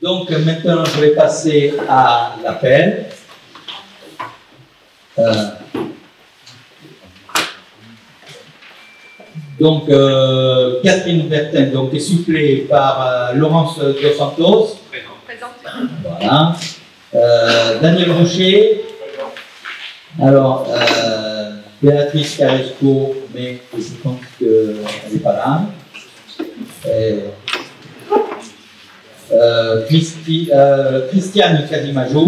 Donc maintenant, je vais passer à l'appel. Donc, Catherine Bertin donc, est supplée par Laurence Dos Santos. Présente. Voilà. Daniel Rocher. Alors, Béatrice Caresco, mais je pense qu'elle n'est pas là. Christiane Casimajou.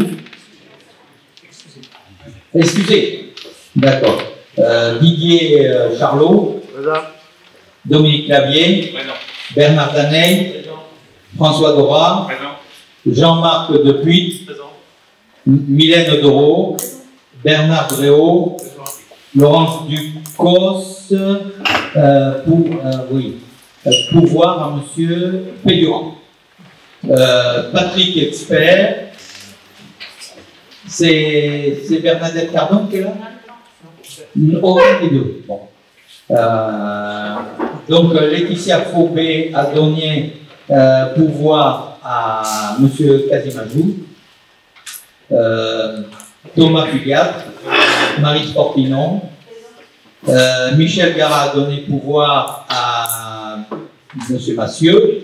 Excusez. D'accord. Didier Charlot. Dominique Clavier. Bernard Daney. François Dora. Jean-Marc Depuy. Mylène Doro. Bernard Gréau. Laurence Ducos. Pouvoir à Monsieur Pédurand. Patrick Expert. C'est Bernadette Cardon qui est là? Aucun des deux. Bon. Donc Laetitia Faubé a donné pouvoir à Monsieur Casimajou. Thomas Pugat, Marie Sportinon. Michel Gara a donné pouvoir à Monsieur Massieu.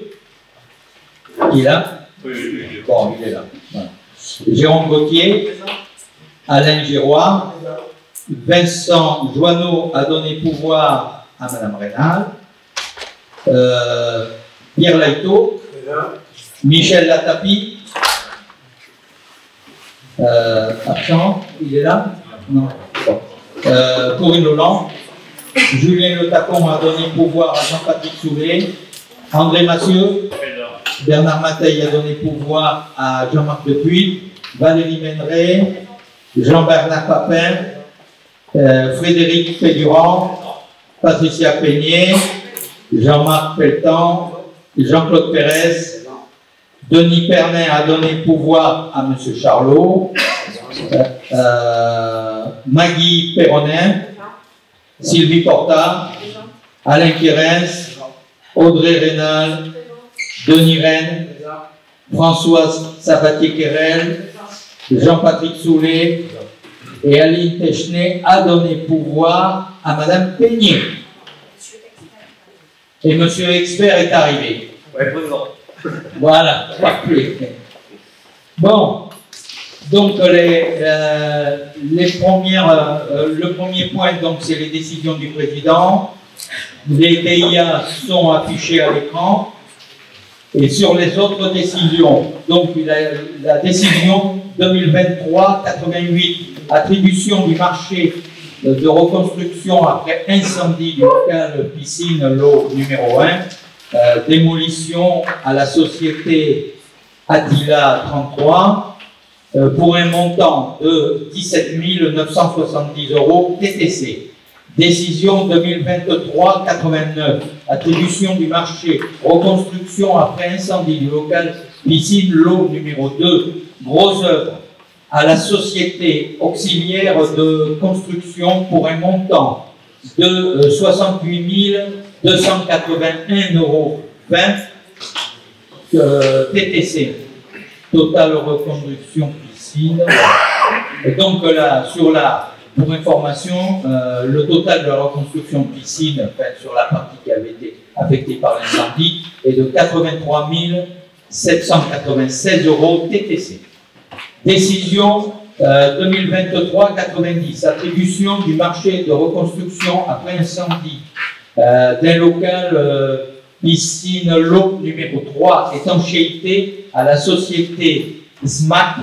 Il est là? Oui. Bon, il est là. Voilà. Jérôme Gauthier, Alain Giroir, Vincent Joanneau a donné pouvoir à Madame Rénal, Pierre Laito, Michel Latapi, absent, il est là? Non. Bon. Corinne Lolland, Julien Le Tacon a donné pouvoir à Jean-Patrick Soulet, André Massieu, Bernard Mateil a donné pouvoir à Jean-Marc Depuy, Valérie Méneret, Jean-Bernard Papin, Frédéric Pédurand, Patricia Peignet, Jean-Marc Pelletan, Jean-Claude Pérez, Denis Pernin a donné pouvoir à M. Charlot, Maggie Perronin, Sylvie Porta, Alain Quirens, Audrey Rénal, Denis Rennes, Françoise Sabatier-Querel, Jean-Patrick Soulet et Aline Technay a donné pouvoir à Madame Peignet. Et Monsieur Expert est arrivé. Ouais, voilà, parfait. Bon, donc le premier point, donc, c'est les décisions du président. Les DIA sont affichés à l'écran. Et sur les autres décisions, donc la décision 2023-88, attribution du marché de reconstruction après incendie du local piscine l'eau numéro 1, démolition à la société Attila 33 pour un montant de 17 970 € TTC. Décision 2023-89, attribution du marché, reconstruction après incendie du local piscine l'eau numéro 2, gros œuvre, à la société auxiliaire de construction pour un montant de 68 281,20 € TTC. Totale reconstruction piscine. Et donc là, pour information, le total de la reconstruction piscine, sur la partie qui avait été affectée par l'incendie, est de 83 796 € TTC. Décision 2023-90, attribution du marché de reconstruction après incendie d'un local piscine l'eau numéro 3 étanchéité à la société SMAC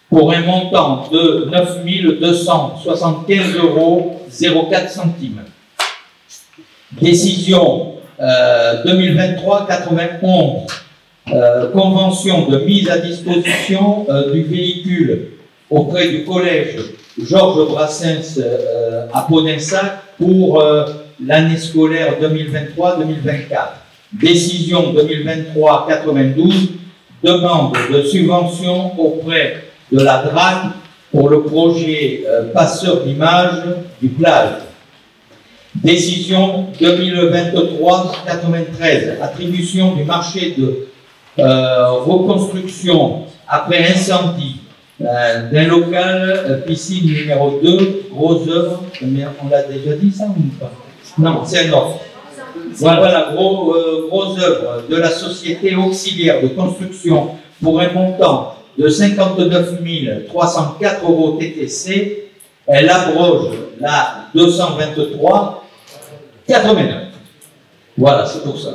pour un montant de 9 275,04 €. Décision 2023-91, convention de mise à disposition du véhicule auprès du collège Georges Brassens à Podensac pour l'année scolaire 2023-2024. Décision 2023-92, demande de subvention auprès de la DRAC pour le projet passeur d'images du plage. Décision 2023-93, attribution du marché de reconstruction après incendie d'un local piscine numéro 2, gros œuvre, mais on l'a déjà dit ça ou pas? Non, c'est un autre. Voilà, grosse œuvre de la société auxiliaire de construction pour un montant de 59 304 € TTC. Elle abroge la 223-89. Voilà, c'est pour ça.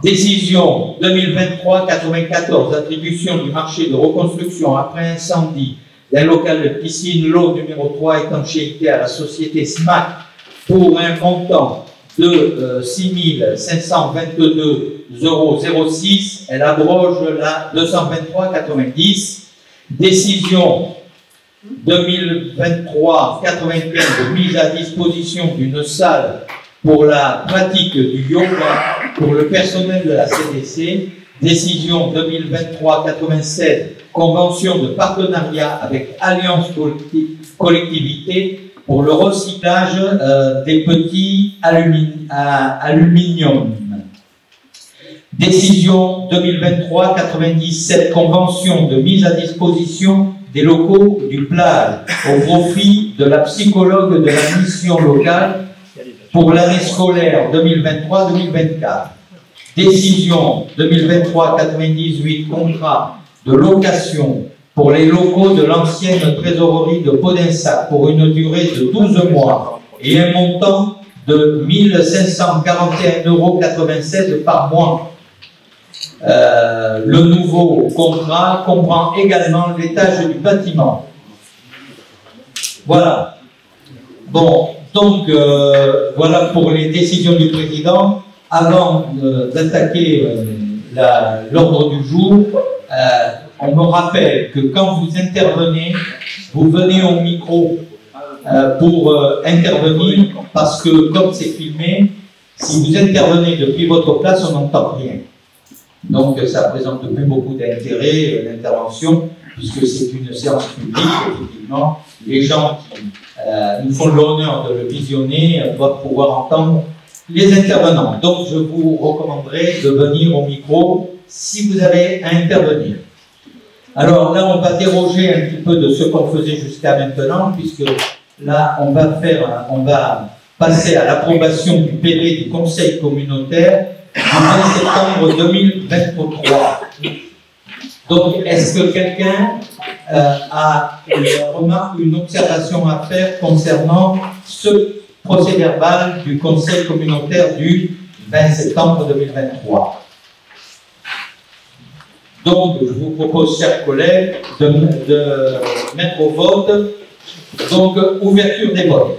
Décision 2023-94, attribution du marché de reconstruction après incendie d'un local de piscine, lot numéro 3, étanchéité à la société SMAC pour un montant de 6 522,06 €. Elle abroge la 223-90. Décision 2023-95 de mise à disposition d'une salle pour la pratique du yoga pour le personnel de la CDC. Décision 2023-87, convention de partenariat avec Alliance Collectivité pour le recyclage des petits aluminium. Décision 2023-97, convention de mise à disposition des locaux du plage au profit de la psychologue de la mission locale pour l'année scolaire 2023-2024. Décision 2023-98, contrat de location pour les locaux de l'ancienne trésorerie de Podinsac pour une durée de 12 mois et un montant de 1 541,87 € par mois. Le nouveau contrat comprend également l'étage du bâtiment. Voilà. Bon, donc voilà pour les décisions du président. Avant d'attaquer l'ordre du jour, on me rappelle que quand vous intervenez, vous venez au micro pour intervenir, parce que comme c'est filmé, si vous intervenez depuis votre place, on n'entend rien. Donc ça ne présente plus beaucoup d'intérêt, l'intervention, puisque c'est une séance publique, effectivement. Les gens qui nous font l'honneur de le visionner doivent pouvoir entendre les intervenants. Donc je vous recommanderai de venir au micro si vous avez à intervenir. Alors là, on va déroger un petit peu de ce qu'on faisait jusqu'à maintenant, puisque là, on va passer à l'approbation du PV du Conseil communautaire du 20 septembre 2023. Donc, est-ce que quelqu'un a une remarque ou une observation à faire concernant ce procès-verbal du Conseil communautaire du 20 septembre 2023? Donc, je vous propose, chers collègues, de mettre au vote. Donc, ouverture des votes.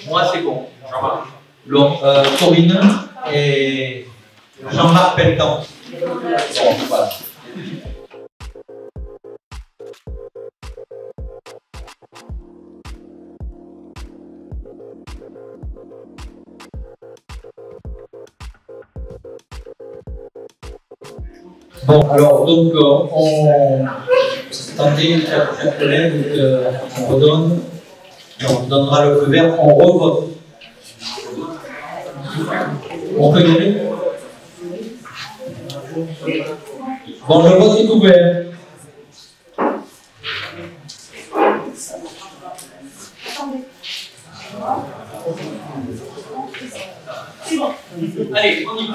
Moi, c'est bon. Jean-Marc. Corinne et Jean-Marc Pelletan. Bon, voilà. Bon, alors, donc, attendez, chers collègues, on redonne. On donnera le feu vert, on revote. On peut y aller? Bon, le vote est ouvert. C'est bon. Allez, on y va.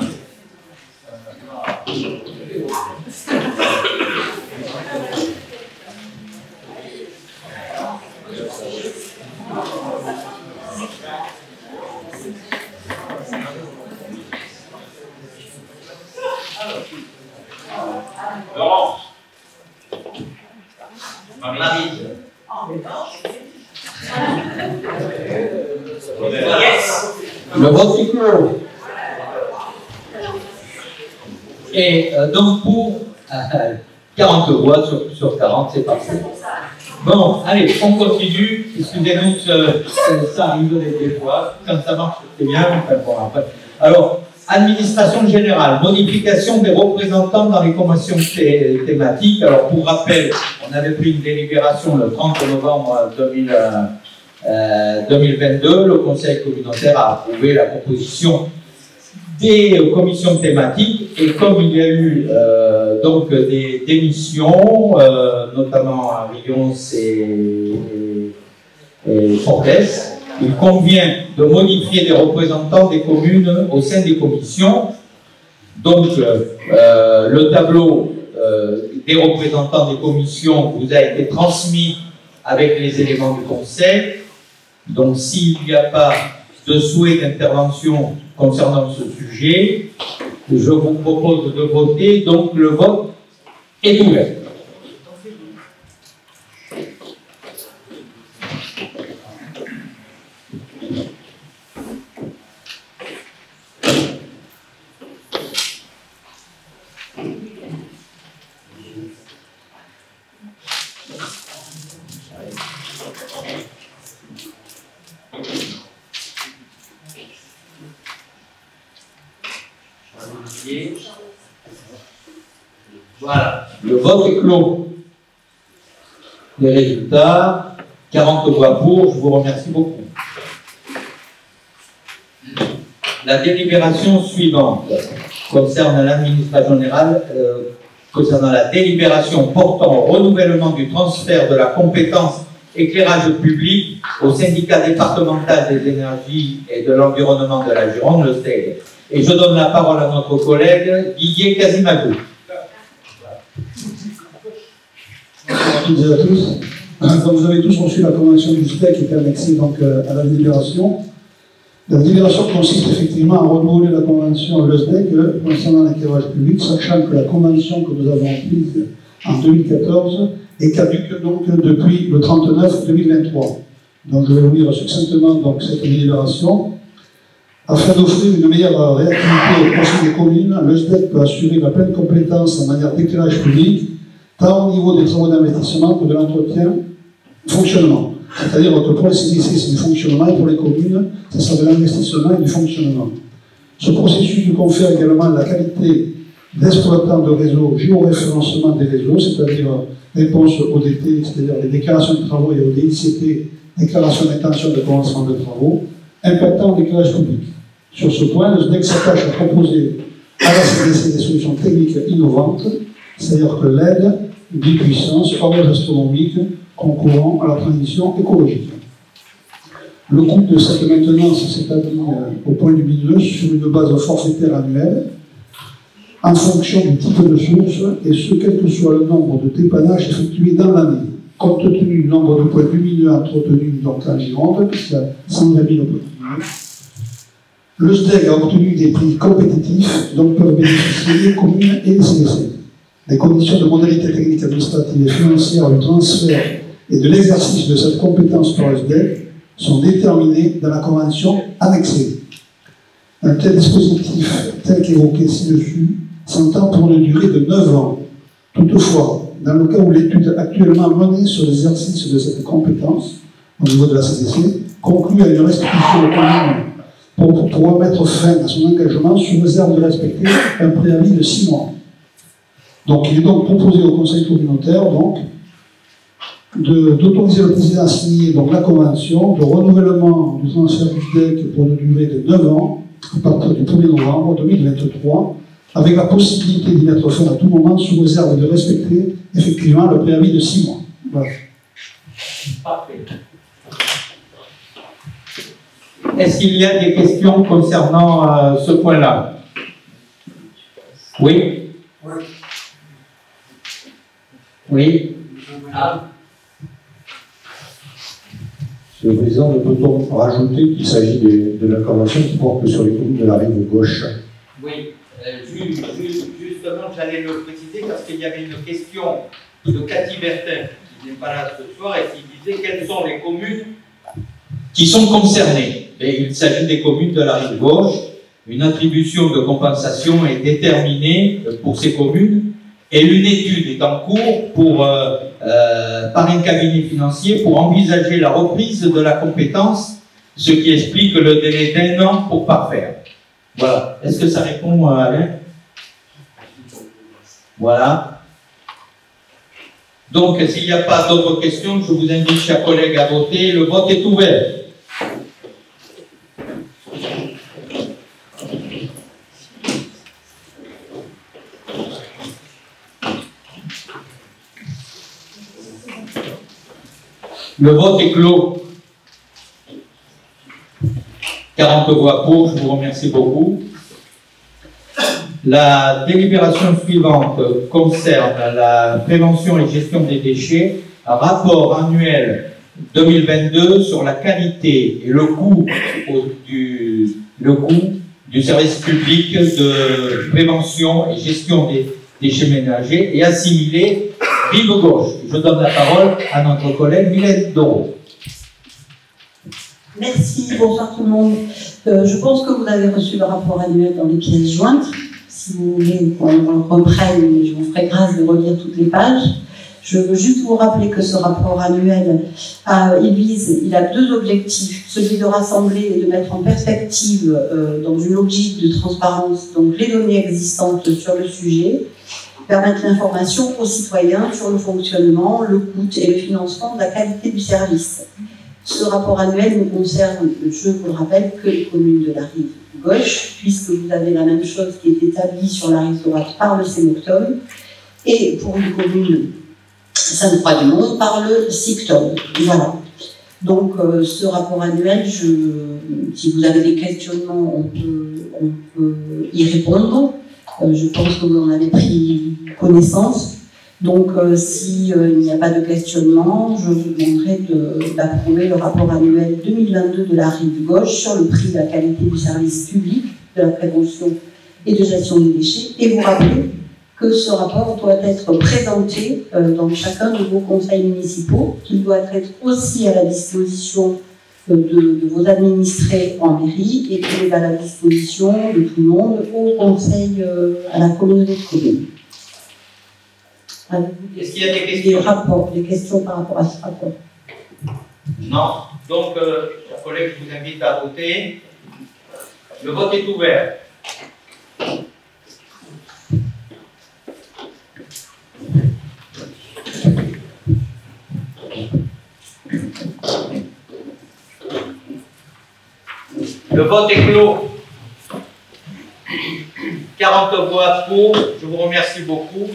Laurence. Marie. Yes. Le vote est clos. Et donc pour 40 voix sur 40, c'est parfait. Bon, allez, on continue. Excusez-nous, ça arrive des fois. Quand ça marche, c'est bien. Enfin, bon, après. Alors, administration générale, modification des représentants dans les conventions thématiques. Alors, pour rappel, on avait pris une délibération le 30 novembre 2022. Le Conseil communautaire a approuvé la proposition des commissions thématiques, et comme il y a eu donc des démissions, notamment à Rions et Fortes, il convient de modifier les représentants des communes au sein des commissions. Donc le tableau des représentants des commissions vous a été transmis avec les éléments du Conseil. Donc s'il n'y a pas de souhait d'intervention concernant ce sujet, je vous propose de voter. Donc le vote est ouvert. Voilà, le vote est clos. Les résultats, 40 voix pour, je vous remercie beaucoup. La délibération suivante concerne l'administration générale, concernant la délibération portant au renouvellement du transfert de la compétence éclairage public au syndicat départemental des énergies et de l'environnement de la Gironde, le STEG. Et je donne la parole à notre collègue Didier Casimago. Bonjour à toutes et à tous. Comme vous avez tous reçu la convention du STEC qui était annexée donc, à la délibération, la délibération consiste effectivement à renouveler la convention le STEC concernant l'éclairage public, sachant que la convention que nous avons prise en 2014 est caduque donc depuis le 39-2023. Donc je vais vous lire succinctement donc, cette délibération. Afin d'offrir une meilleure réactivité au conseil des communes, le SDEC peut assurer la pleine compétence en matière d'éclairage public, tant au niveau des travaux d'investissement que de l'entretien fonctionnement. C'est-à-dire que pour les CDC, c'est du fonctionnement, et pour les communes, ça sera de l'investissement et du fonctionnement. Ce processus lui confère également la qualité d'exploitant de réseau, géoréférencement des réseaux, c'est-à-dire réponse au DT, c'est-à-dire les déclarations de travaux, et au DICT, déclaration d'intention de commencement de travaux, impactant l'éclairage public. Sur ce point, le SDEC s'attache à proposer à la CDC des solutions techniques innovantes, c'est-à-dire que l'aide, bipuissance, horloge astronomique, concourant à la transition écologique. Le coût de cette maintenance s'établit au point lumineux sur une base forfaitaire annuelle, en fonction du type de source, et ce, quel que soit le nombre de dépannages effectués dans l'année, compte tenu du nombre de points lumineux entretenus donc en Gironde, puisqu'il y a 120 000 points lumineux. Le SDEG a obtenu des prix compétitifs dont peuvent bénéficier les communes et les CDC. Les conditions de modalité technique administrative et financière du transfert et de l'exercice de cette compétence par le SDEG sont déterminées dans la convention annexée. Un tel dispositif, tel qu'évoqué ci-dessus, s'entend pour une durée de 9 ans. Toutefois, dans le cas où l'étude actuellement menée sur l'exercice de cette compétence, au niveau de la CDC, conclut à une restitution aux communes pour pouvoir mettre fin à son engagement sous réserve de respecter un préavis de 6 mois. Donc, il est donc proposé au Conseil communautaire d'autoriser le président à signer donc, la convention de renouvellement du transfert du SDEC pour une durée de 9 ans à partir du 1er novembre 2023, avec la possibilité d'y mettre fin à tout moment sous réserve de respecter effectivement le préavis de 6 mois. Voilà. Parfait. Est-ce qu'il y a des questions concernant ce point-là? Oui? Oui? Monsieur le Président, peut-on rajouter qu'il s'agit de la convention qui porte sur les communes de la rive gauche? Oui, justement, j'allais le préciser parce qu'il y avait une question de Cathy Bertin, qui n'est pas là ce soir, et qui disait quelles sont les communes qui sont concernées. Et il s'agit des communes de la rive gauche. Une attribution de compensation est déterminée pour ces communes Et une étude est en cours par un cabinet financier pour envisager la reprise de la compétence, ce qui explique le délai d'1 an pour parfaire. Voilà. Est-ce que ça répond, Alain? Voilà. Donc, s'il n'y a pas d'autres questions, je vous invite, chers collègues, à voter. Le vote est ouvert. Le vote est clos. 40 voix pour, je vous remercie beaucoup. La délibération suivante concerne la prévention et gestion des déchets, un rapport annuel 2022 sur la qualité et le coût du service public de prévention et gestion des déchets ménagers et assimilés, rive gauche. Je donne la parole à notre collègue Mylène Doro. Merci, bonsoir tout le monde. Je pense que vous avez reçu le rapport annuel dans les pièces jointes. Si vous voulez qu'on le reprenne, je vous ferai grâce de relire toutes les pages. Je veux juste vous rappeler que ce rapport annuel, il a deux objectifs. Celui de rassembler et de mettre en perspective, dans une logique de transparence, donc les données existantes sur le sujet, permettre l'information aux citoyens sur le fonctionnement, le coût et le financement de la qualité du service. Ce rapport annuel ne concerne, je vous le rappelle, que les communes de la rive gauche, puisque vous avez la même chose qui est établie sur la rive droite par le CEMOCTOM, et pour une commune Sainte-Croix-du-Mont par le SICTOM. Voilà. Donc ce rapport annuel, si vous avez des questionnements, on peut y répondre. Je pense que vous en avez pris connaissance. Donc, s'il n'y a pas de questionnement, je vous demanderai d'approuver le rapport annuel 2022 de la rive gauche sur le prix de la qualité du service public, de la prévention et de gestion des déchets, et vous rappeler que ce rapport doit être présenté dans chacun de vos conseils municipaux, qu'il doit être aussi à la disposition de vos administrés en mairie et qu'il est à la disposition de tout le monde au conseil, à la communauté de communes. Est-ce qu'il y a des questions? Des questions par rapport à ce rapport? Non. Donc, chers collègues, je vous invite à voter. Le vote est ouvert. Le vote est clos. 40 voix pour. Je vous remercie beaucoup.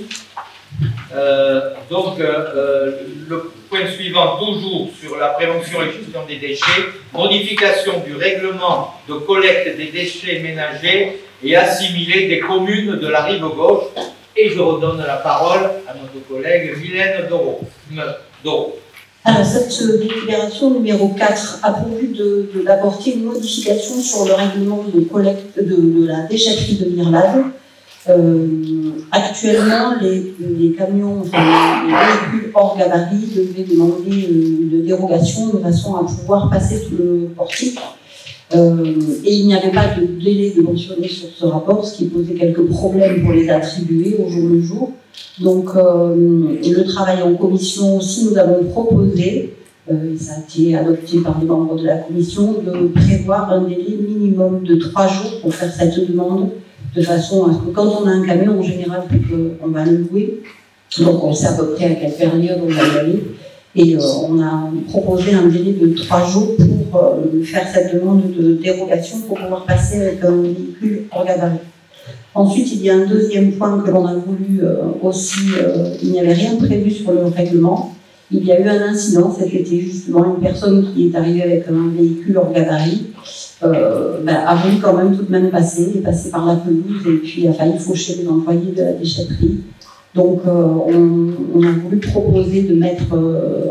Le point suivant, toujours sur la prévention et gestion des déchets, modification du règlement de collecte des déchets ménagers et assimilés des communes de la rive gauche. Et je redonne la parole à notre collègue Mylène Doro. Alors, cette délibération numéro 4 a pour but d'apporter une modification sur le règlement de collecte de la déchetterie de Mirlade. Actuellement, les camions, les véhicules hors gabarit devaient demander une dérogation de façon à pouvoir passer sous le portique. Et il n'y avait pas de délai de mentionner sur ce rapport, ce qui posait quelques problèmes pour les attribuer au jour le jour. Donc, le travail en commission aussi, nous avons proposé, et ça a été adopté par les membres de la commission, de prévoir un délai minimum de 3 jours pour faire cette demande, de façon à ce que quand on a un camion, en général, on va le louer, donc on sait à peu près à quelle période on va y aller, et on a proposé un délai de 3 jours pour faire cette demande de dérogation pour pouvoir passer avec un véhicule hors gabarit. Ensuite, il y a un deuxième point que l'on a voulu aussi, il n'y avait rien prévu sur le règlement. Il y a eu un incident, c'était justement une personne qui est arrivée avec un véhicule hors gabarit, a voulu quand même tout de même passer par la pelouse et puis a failli faucher les employés de la déchetterie. Donc on a voulu proposer de mettre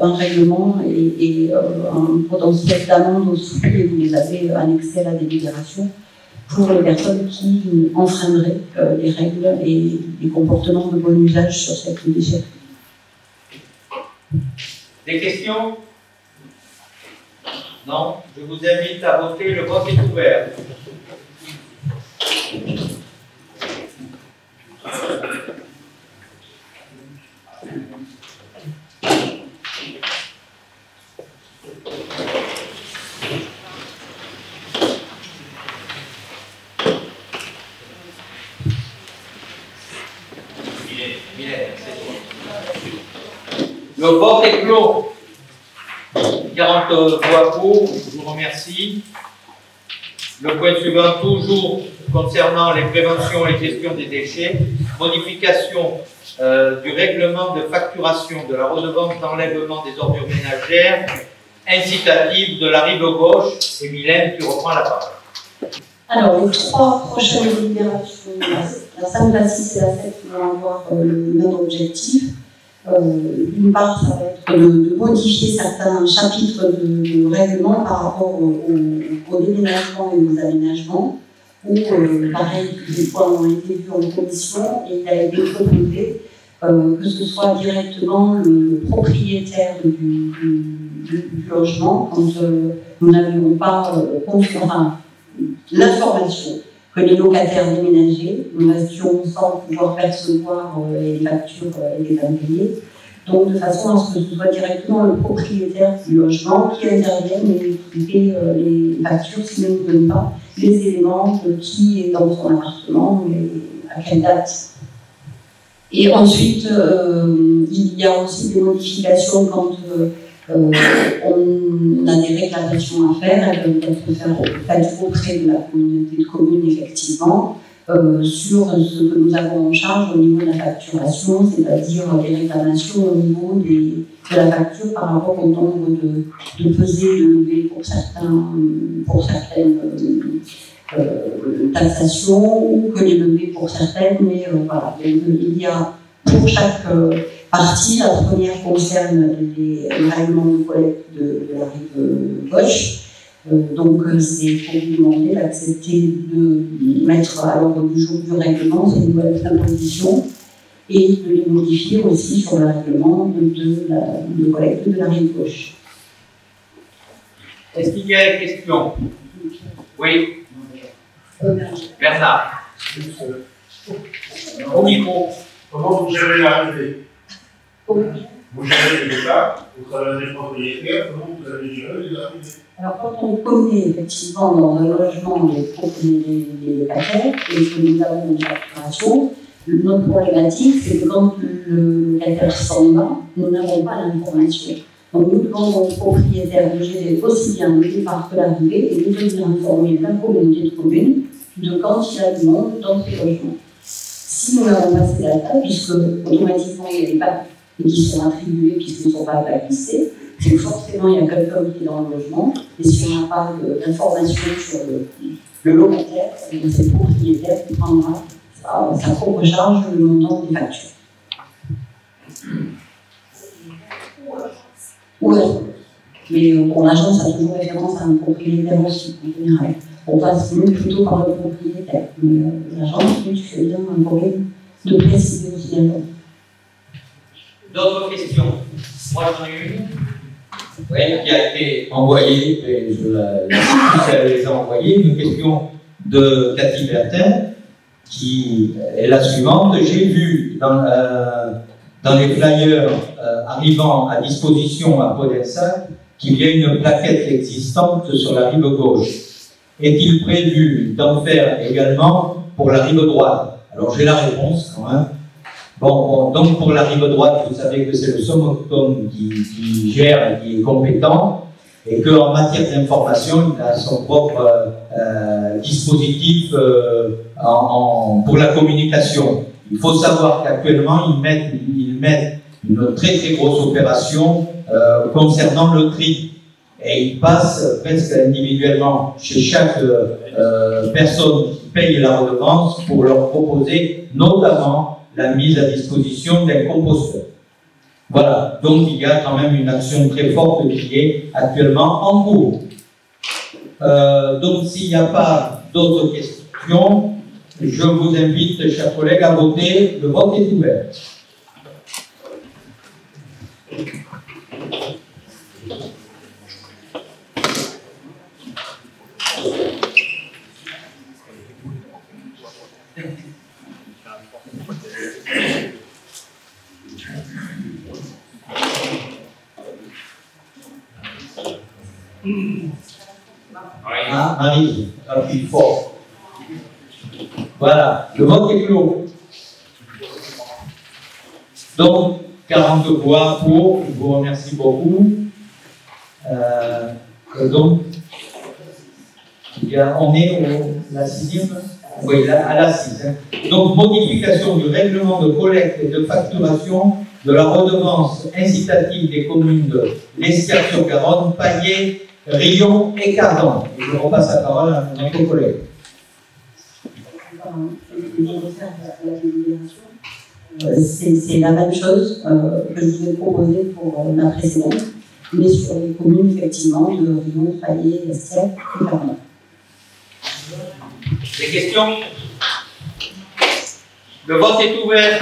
un règlement et un potentiel d'amende aussi, et vous les avez annexés à la délibération, pour les personnes qui enfreindraient les règles et les comportements de bon usage sur cette déchetterie. Des questions? Non? Je vous invite à voter. Le vote est ouvert. Le vote est clos. 40 voix pour, je vous remercie. Le point suivant, toujours concernant les préventions et gestion des déchets, modification du règlement de facturation de la redevance d'enlèvement des ordures ménagères incitative de la rive gauche. Et Mylène, tu reprends la parole. Alors, les 3 prochaines délibérations, la 5, la 6 et la 7, vont avoir le même objectif. D'une part, ça va être de modifier certains chapitres de règlement par rapport au déménagement et aux aménagements, où, pareil, des points ont été vus en commission et il a été proposé que ce soit directement le propriétaire du logement, quand nous n'avions pas l'information que les locataires déménagés, nous restions sans pouvoir percevoir les factures et les impayés. Donc, de façon à ce que ce soit directement le propriétaire du logement qui intervienne et qui paie les factures s'il ne nous donne pas les éléments de qui est dans son appartement et à quelle date. Et ensuite, il y a aussi des modifications quand on a des réclamations à faire, elles peuvent être faites auprès de la communauté de communes, effectivement, sur ce que nous avons en charge au niveau de la facturation, c'est-à-dire les réclamations au niveau de la facture par rapport au nombre de pesées de levées pour certaines taxations, ou que les levées pour certaines, mais voilà. Donc, il y a pour chaque partie, la première concerne les règlements de collecte de la rive gauche. Donc, c'est pour vous demander d'accepter de mettre à l'ordre du jour du règlement ces nouvelles propositions et de les modifier aussi sur le règlement de collecte de la rive gauche. Est-ce qu'il y a des questions? Oui. Bernard. Au micro. Comment vous gérez l'arrivée? Oui. Vous gérez les états, vous travaillez les propriétaires, comment vous allez gérer les arrivées? Alors, quand on connaît effectivement dans un logement les locataires et que nous avons une facturation, notre problématique, c'est que quand le locataire s'en va, nous n'avons pas l'information. Donc, nous demandons aux propriétaires de gérer aussi bien le départ que l'arrivée et de venir informer la communauté de communes de quand il y a du monde dans ces logements. Si nous avons passé la date, puisque automatiquement il y a des papiers qui sont attribués puisqu'ils ne sont pas glissés, c'est que forcément il y a quelqu'un qui est dans le logement, et si on n'a pas d'information sur le locataire, c'est le propriétaire qui prendra sa propre charge le montant des factures. Oui, mais pour l'agence, ça a toujours référence à un propriétaire aussi, en général. On passe plutôt par le propriétaire. Mais l'agence, oui, tu fais bien un problème de préciser aussi l'agence. D'autres questions? Moi, j'en ai une. Oui, qui a été envoyée, et je les ai envoyées, une question de Cathy Bertin, qui est la suivante. J'ai vu dans les flyers arrivant à disposition à Podensac qu'il y a une plaquette existante sur la rive gauche. Est-il prévu d'en faire également pour la rive droite? Alors j'ai la réponse quand même. Bon, donc pour la rive droite, vous savez que c'est le SOMOCTOM qui gère et qui est compétent, et qu'en matière d'information, il a son propre dispositif pour la communication. Il faut savoir qu'actuellement, ils mettent une très très grosse opération concernant le tri. Et ils passent presque individuellement chez chaque personne qui paye la redevance pour leur proposer notamment la mise à disposition d'un composteur. Voilà, donc il y a quand même une action très forte qui est actuellement en cours. Donc s'il n'y a pas d'autres questions, je vous invite, chers collègues, à voter. Le vote est ouvert. Ah, Marie, appuie fort. Voilà, le vote est clos. Donc, 40 voix pour, je vous remercie beaucoup. Et donc, on est la 6e. Oui, à la 6. Donc, modification du règlement de collecte et de facturation de la redevance incitative des communes de l'Estière-sur-Garonne, Payet, Rion et Cardan. Et je repasse la parole à notre collègue. C'est la même chose que je vous ai proposé pour la précédente, mais sur les communes, effectivement, de Rion, Payet, Estière et Cardan. Des questions? Le vote est ouvert.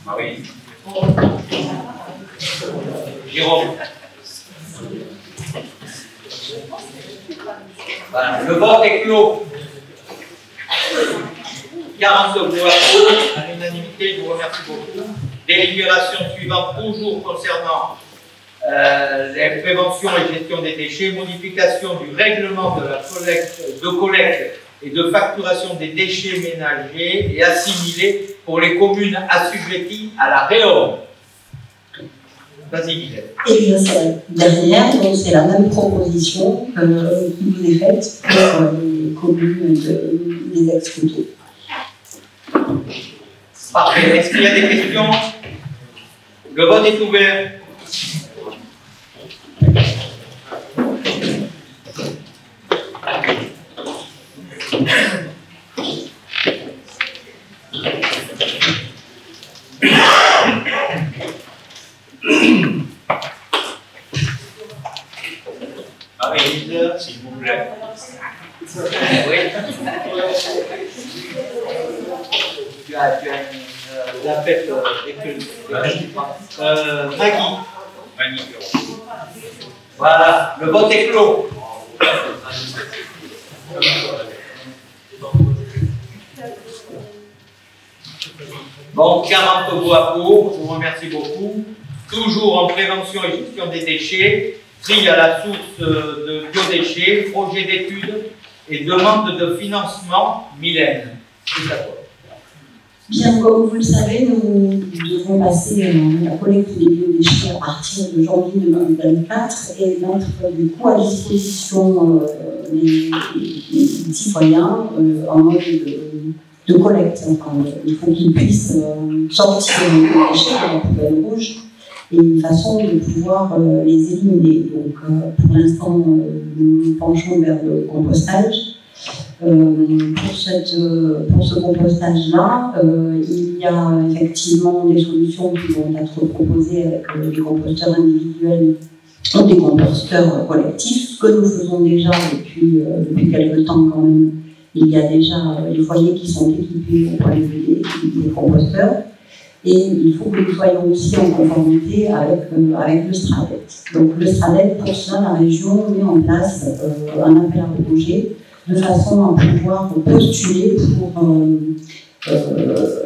Ah oui. Jérôme. Voilà. Le vote est clos. 40 voix pour, à l'unanimité, je vous remercie beaucoup. Délibération suivante, toujours concernant la prévention et gestion des déchets, modification du règlement de la collecte et de facturation des déchets ménagers et assimilés pour les communes assujetties à la REOM. Vas-y, Guilhem. Et bien, c'est la dernière, donc c'est la même proposition qui vous est faite pour les communes des ex-comtés. Parfait. Est-ce qu'il y a des questions? Le vote est ouvert. Marie-Lise, s'il vous plaît. Oui. Tu as la fête Maggie. Voilà, le vote est clos. Bon, 40 voix pour, je vous remercie beaucoup. Toujours en prévention et gestion des déchets, tri à la source de biodéchets, projet d'études et demande de financement. Mylène, c'est à toi. Bien, comme vous le savez, nous devons passer la collecte des biodéchets à partir de janvier 2024 et mettre du coup à disposition les citoyens en mode de collecte. Enfin, il faut qu'ils puissent sortir les biodéchets de la poubelle rouge et une façon de pouvoir les éliminer. Donc, pour l'instant, nous nous penchons vers le compostage. Pour ce compostage-là, il y a effectivement des solutions qui vont être proposées avec des composteurs individuels ou des composteurs collectifs, que nous faisons déjà depuis quelques temps quand même. Il y a déjà les foyers qui sont équipés au point de vue des composteurs. Et il faut que nous soyons aussi en conformité avec le STRADET. Donc le STRADET, pour cela, la région met en place un appel à projet de façon à pouvoir postuler pour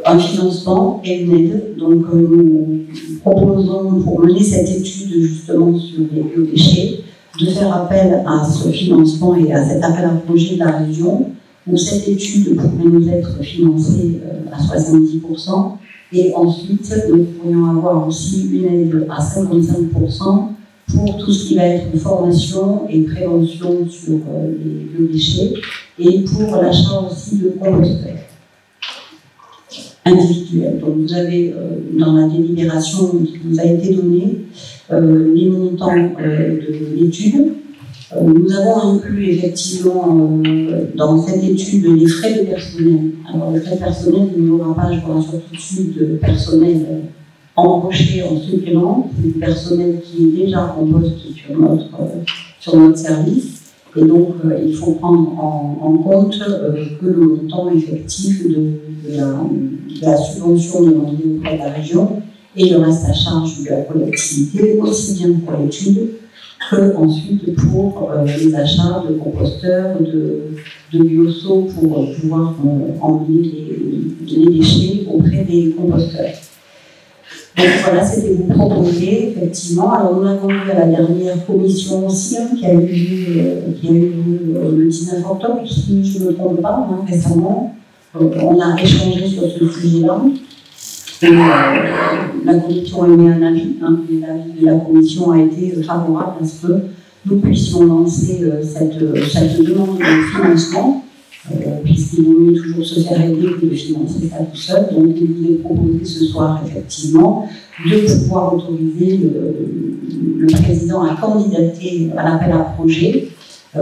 un financement et une aide. Donc nous proposons, pour mener cette étude justement sur les biodéchets, de faire appel à ce financement et à cet appel à projet de la région, où cette étude pourrait nous être financée à 70%. Et ensuite, nous pourrions avoir aussi une aide à 55% pour tout ce qui va être formation et prévention sur les biodéchets et pour l'achat aussi de composteurs individuels. Donc vous avez dans la délibération qui vous a été donnée les montants de l'étude. Nous avons inclus effectivement dans cette étude les frais de personnel. Alors le frais de personnel, il n'y aura pas, je vous rassure tout de suite, de personnel embauché en supplément, c'est du personnel qui est déjà en poste sur notre service. Et donc il faut prendre en compte que le montant effectif de la subvention demandée auprès de la région et le reste à charge de la collectivité, aussi bien pour l'étude que ensuite pour les achats de composteurs, de bioseaux pour pouvoir emmener les déchets auprès des composteurs. Donc voilà, c'était vous proposer, effectivement. Alors nous l'avons vu à la dernière commission aussi, hein, qui a eu lieu le 19 octobre, si je ne me trompe pas, hein, récemment. On a échangé sur ce sujet-là. Et la commission a émis un avis, hein, et l'avis de la commission a été favorable à ce que nous puissions lancer cette demande de financement, puisqu'il vaut mieux toujours se faire aider que de financer ça tout seul. Donc il vous est proposé ce soir, effectivement, de pouvoir autoriser le président à candidater à l'appel à projet et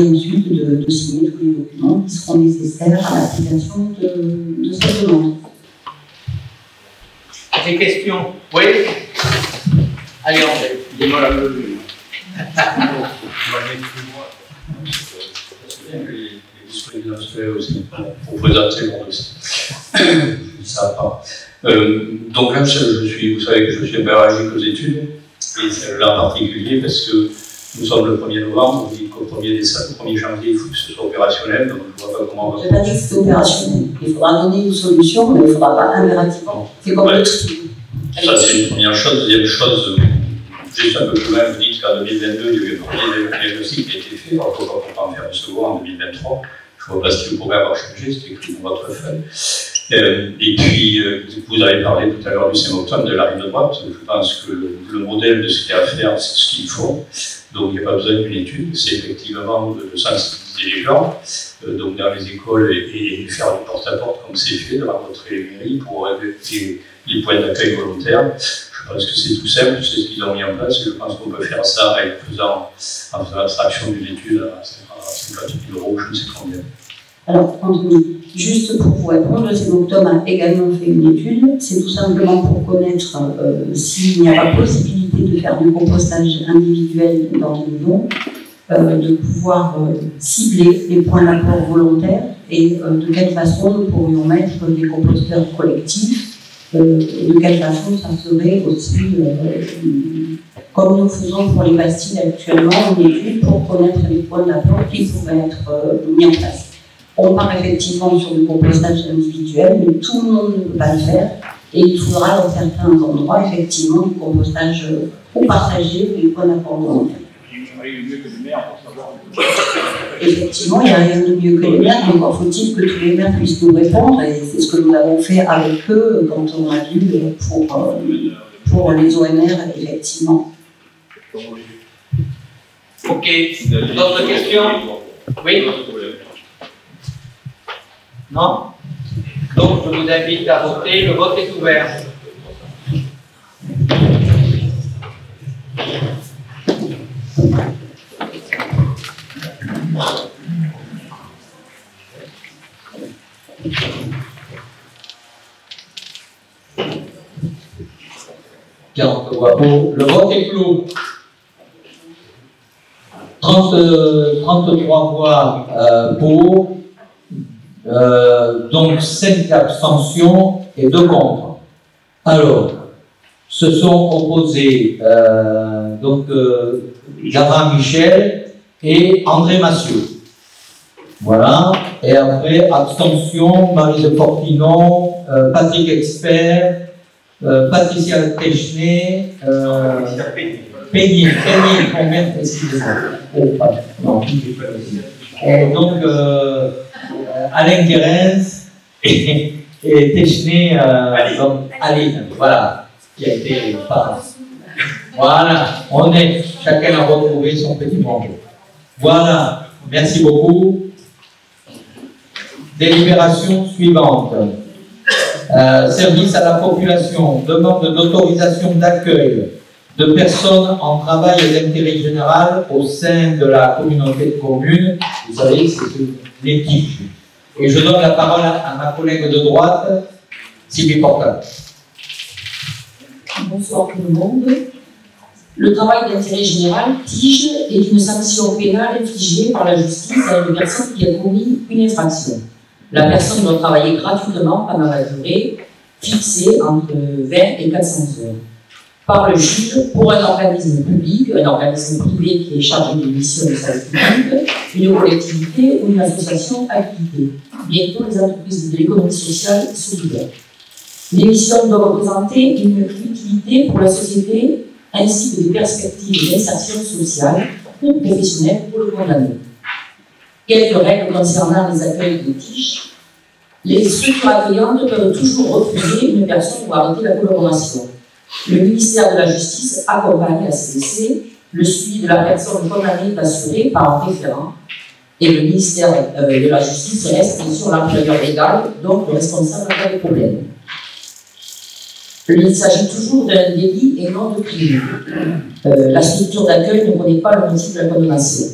ensuite de signer tous les documents qui seront nécessaires à l'application de cette demande. Des questions? Oui? Allez, André. Dis-moi la même. Pour présenter mon dossier. Je dis ça pas. Donc là, vous savez que je suis un peu allergique aux études, et celle-là en particulier, parce que nous sommes le 1er novembre, on dit qu'au 1er janvier, il faut que ce soit opérationnel, donc je ne vois pas comment on va. Je n'ai pas dit que c'était opérationnel. Il faudra donner une solution, mais il ne faudra pas impérativement. C'est comme le style. Ça, c'est une première chose. Deuxième chose, juste un peu plus loin, vous dites qu'en 2022, il y a eu un premier diagnostic qui a été fait. Alors, pourquoi on peut en faire un second en 2023? Je ne vois pas ce qui pourrait avoir changé, c'était écrit dans votre feuille. Et puis, vous avez parlé tout à l'heure du symptôme de la rive droite. Je pense que le modèle de ce qu'il y a à faire, c'est ce qu'il faut. Donc, il n'y a pas besoin d'une étude. C'est effectivement de sensibiliser les gens, donc dans les écoles, et faire du porte-à-porte comme c'est fait, de rencontrer les mairies pour éviter les points d'accueil volontaires. Je pense que c'est tout simple, c'est ce qu'ils ont mis en place, et je pense qu'on peut faire ça en faisant abstraction d'une étude à 50 000 €, je ne sais combien. Alors, Anthony, juste pour vous répondre, le Céboctom a également fait une étude. C'est tout simplement pour connaître s'il n'y a pas possibilité de faire du compostage individuel dans les maisons, de pouvoir cibler les points d'apport volontaires et de quelle façon nous pourrions mettre des composteurs collectifs. De quelle façon ça serait aussi, comme nous faisons pour les Bastilles actuellement, une étude pour connaître les points d'apport qui pourraient être mis en place. On part effectivement sur du compostage individuel, mais tout le monde ne peut pas le faire, et il faudra dans certains endroits effectivement du compostage ou partagé ou des points d'apport volontaires. Effectivement, il n'y a rien de mieux que les maires, mais encore faut-il que tous les maires puissent nous répondre, et c'est ce que nous avons fait avec eux quand on a vu pour les ONR, effectivement. Ok, d'autres questions? Oui? Non? Donc je vous invite à voter, le vote est ouvert. Le vote est clos. 33 voix pour, donc 5 abstentions et 2 contre. Alors, se sont opposés Gara Michel et André Massieu. Voilà. Et après, abstention, Marise Fortinon, Patrick Expert, Patricia Techné, Peggy, combien? Excusez-moi. Oh, non, et donc, Alain Guérens et Techné, Aline, voilà, qui a été pas. Voilà, chacun a retrouvé son petit monde. Voilà, merci beaucoup. Délibération suivante. Service à la population, demande d'autorisation d'accueil de personnes en travail d'intérêt général au sein de la communauté de communes. Vous savez, c'est les TIF. Et je donne la parole à ma collègue de droite, Sylvie Portal. Bonsoir tout le monde. Le travail d'intérêt général, TIGE, est une sanction pénale infligée par la justice à une personne qui a commis une infraction. La personne doit travailler gratuitement pendant la durée fixée entre 20 et 400 heures par le juge pour un organisme public, un organisme privé qui est chargé d'une mission de service public, une collectivité ou une association habilitée, bientôt les entreprises de l'économie sociale solidaire. Les missions doivent représenter une utilité pour la société ainsi que des perspectives d'insertion sociale ou professionnelle pour le condamné. Quelques règles concernant les accueils de litiges. Les structures accueillantes peuvent toujours refuser une personne ou arrêter la collaboration. Le ministère de la Justice accompagne la CDC. Le suivi de la personne condamnée est assuré par un référent. Et le ministère de la Justice reste bien sûr l'employeur légal, donc le responsable en cas de problème. Il s'agit toujours d'un délit et non de crime. La structure d'accueil ne connaît pas le motif de la condamnation.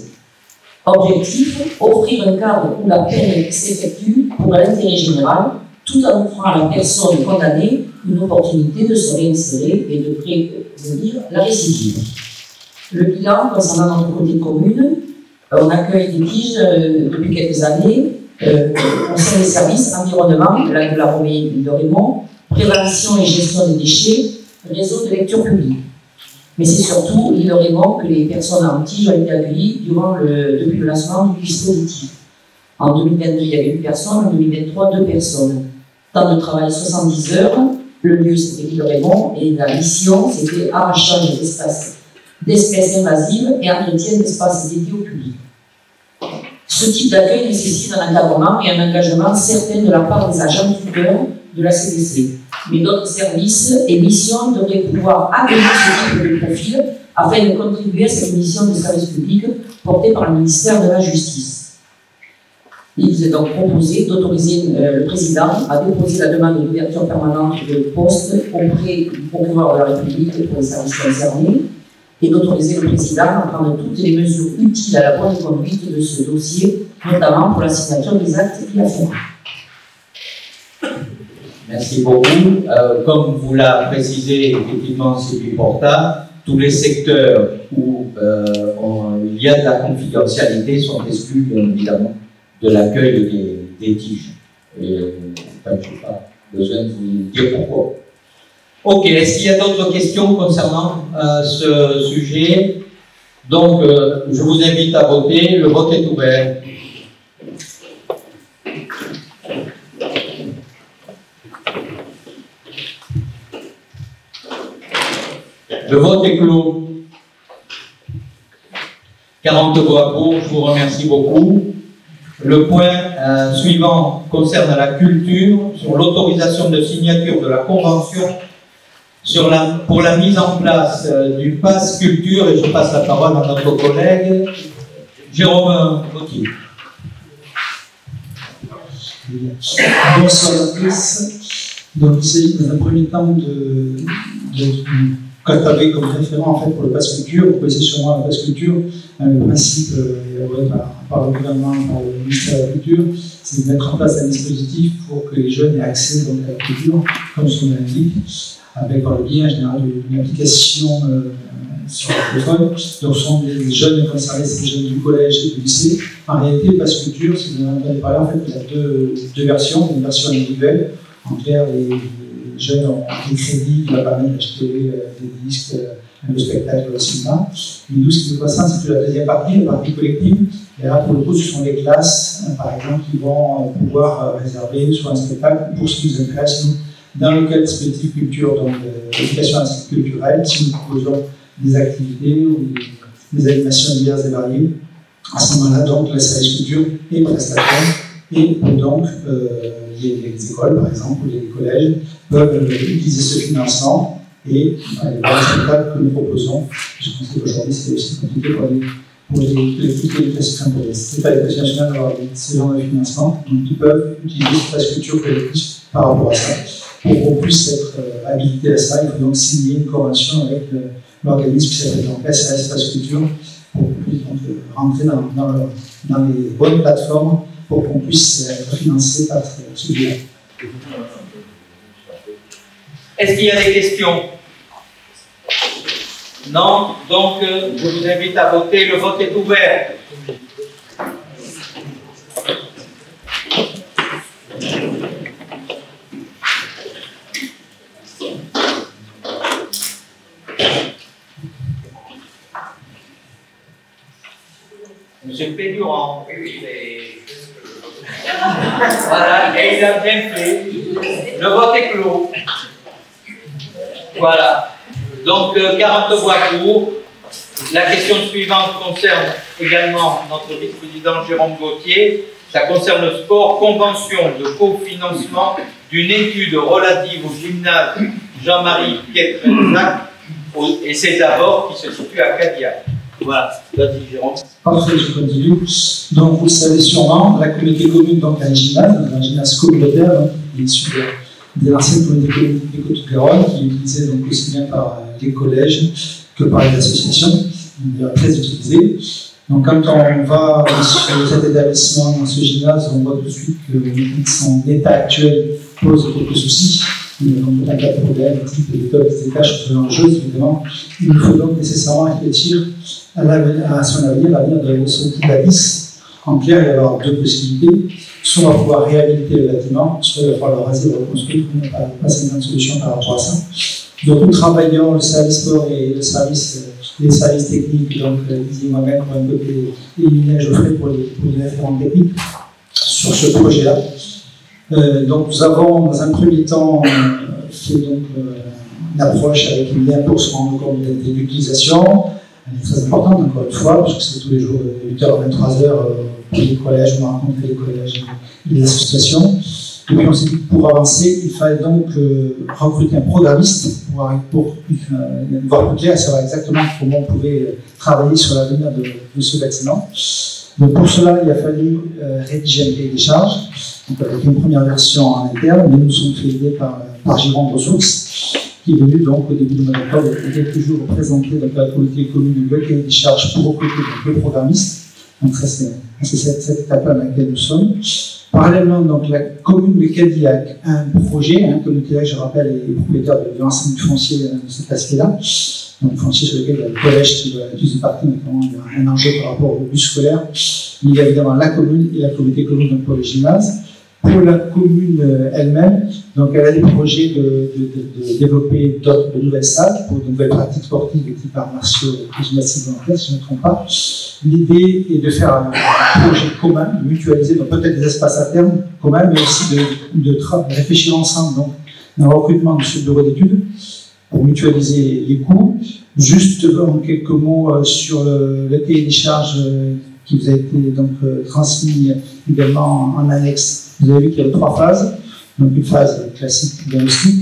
Objectif, offrir un cadre où la peine s'effectue pour l'intérêt général, tout en offrant à la personne condamnée une opportunité de se réinsérer et de prévenir la récidive. Le bilan concernant notre côté commune, on accueille des tiges depuis quelques années au sein des services environnement, de la Romée de Raymond, prévention et gestion des déchets, réseau de lecture publique. Mais c'est surtout l'île Raymond que les personnes en tige ont été accueillies depuis le lancement du dispositif. En 2022, il y avait une personne, en 2023, 2 personnes. Temps de travail 70 heures, le lieu c'était l'île Raymond et la mission c'était arrachage d'espèces invasives et entretien d'espaces dédiés au public. Ce type d'accueil nécessite un encadrement et un engagement certain de la part des agents tuteurs de la CDC. Mais d'autres services et missions devraient pouvoir accueillir ce type de profil afin de contribuer à cette mission de service public portée par le ministère de la Justice. Il vous est donc proposé d'autoriser le président à déposer la demande d'ouverture permanente de poste auprès du procureur de la République pour les services concernés et d'autoriser le président à prendre toutes les mesures utiles à la bonne conduite de ce dossier, notamment pour la signature des actes qu'il a fait. Merci beaucoup. Comme vous l'a précisé, effectivement, Sylvie Porta, tous les secteurs où il y a de la confidentialité sont exclus, bien évidemment, de l'accueil des tiges. Et je n'ai pas besoin de vous dire pourquoi. Ok, est-ce qu'il y a d'autres questions concernant ce sujet? Donc, je vous invite à voter. Le vote est ouvert. Le vote est clos. 40 voix pour, je vous remercie beaucoup. Le point suivant concerne la culture, sur l'autorisation de signature de la convention pour la mise en place du pass culture, et je passe la parole à notre collègue Jérôme Gauthier. Bonsoir à tous. Donc, il s'agit dans un premier temps de cadrer comme référent en fait, pour le pass culture. Vous connaissez sûrement le pass culture. Le principe élaboré par le gouvernement, par le ministère de la Culture, c'est de mettre en place un dispositif pour que les jeunes aient accès donc, à la culture, comme son nom l'indique, avec par le biais en général d'une application sur le téléphone. Donc, ce sont des jeunes concernés, c'est des jeunes du collège et du lycée. En réalité, le pass culture, si vous en avez parlé, en fait, il y a deux versions. Une version individuelle, en clair, les jeunes ont des crédits qui leur permettent d'acheter des disques, le spectacle, le cinéma. Mais nous, ce qui nous concerne, c'est que la deuxième partie, la partie collective, et là, pour le coup, ce sont les classes, par exemple, qui vont pouvoir réserver sur un spectacle pour ce qui nous intéresse, nous, dans le cadre dispositif culture, donc l'éducation culturelle, si nous proposons des activités ou des animations diverses et variées, à ce moment-là, donc, le service culture est prestataire et donc les écoles, par exemple, ou les collèges peuvent utiliser ce financement et les spectacles que nous proposons. Je pense qu'aujourd'hui, c'est aussi compliqué pour les collectivités d'éducation pour c'est pas l'éducation nationale d'avoir ce genre de financement. Donc, ils peuvent utiliser ce pass culture collectif par rapport à ça. Pour qu'on puisse être habilité à ça, il faut donc signer une convention avec l'organisme qui s'appelle donc SAS Pass Culture pour qu'on puisse donc rentrer dans les bonnes plateformes pour qu'on puisse être financé par ce biais. Est-ce qu'il y a des questions? Non? Donc, je vous invite à voter. Le vote est ouvert. Monsieur Pédurand, voilà, et il a bien fait. Le vote est clos. Voilà. Donc 40 voix pour. La question suivante concerne également notre vice-président Jérôme Gauthier. Ça concerne le sport. Convention de cofinancement d'une étude relative au gymnase Jean-Marie Pietrenzac et ses abords qui se situent à Cadillac. Voilà. Vas-y Jérôme. Parfait, je continue. Donc, vous le savez sûrement, la communauté commune donc, a un gymnase communautaire, hein, issu de l'ancienne communauté commune des Côtes-du-Garonne, qui est utilisé donc, aussi bien par les collèges que par les associations, très utilisé. Donc, quand on va sur cet établissement, dans ce gymnase, on voit tout de suite que son état actuel pose quelques soucis. Donc, un cas de problème, le type de méthode, des tâches sont enjeuses, évidemment. Il nous faut donc nécessairement réfléchir à son avenir, l'avenir de ce type d'ABIS. En clair, il va y avoir deux possibilités. Soit on va pouvoir réhabiliter le bâtiment, soit il va falloir le raser, le reconstruire. On n'a pas 50 solutions par rapport à ça. Donc, nous travaillons le service sport et les services techniques, donc Didier et moi-même, pour un côté, et Inès Geoffrey pour les référents techniques, sur ce projet-là. Donc, nous avons, dans un premier temps, fait donc, une approche avec une lien pour se rendre compte de l'utilisation. Elle est très importante, encore une fois, parce que c'est tous les jours de 8h à 23h pour les collèges, on a rencontré les collèges et les associations. Et puis on s'est dit que pour avancer, il fallait donc recruter un programmiste pour voir plus clair et savoir exactement comment on pouvait travailler sur l'avenir de ce bâtiment. Donc pour cela, il a fallu rédiger un cahier des charges, donc avec une première version en interne, mais nous sommes fait aider par Gironde Ressources, qui est venu donc au début du mois d'octobre, il y a quelques jours, représenter donc, la communauté commune le cahier des charges pour recruter donc, le programmiste. Donc ça, c'est cette étape-là dans laquelle nous sommes. Parallèlement, donc, la commune de Cadillac a un projet, comme le Cadillac, je rappelle, est propriétaire de l'ensemble du foncier de cet aspect-là. Donc, foncier sur lequel il y a le collège qui doit utiliser partie, notamment il y a un enjeu par rapport au bus scolaire. Mais il y a évidemment la commune et la communauté commune donc, pour le gymnase. Pour la commune elle-même, donc elle a des projets de développer de nouvelles salles pour de nouvelles pratiques sportives de type arts martiaux et gymnastique volontaire, si je ne me trompe pas. L'idée est de faire un projet commun, de mutualiser, donc peut-être des espaces à terme communs, mais aussi de réfléchir ensemble donc, dans le recrutement de ce bureau d'études pour mutualiser les coûts. Juste en quelques mots sur le cahier des charges qui vous a été donc transmis également en annexe. Vous avez vu qu'il y avait 3 phases. Donc une phase classique diagnostique,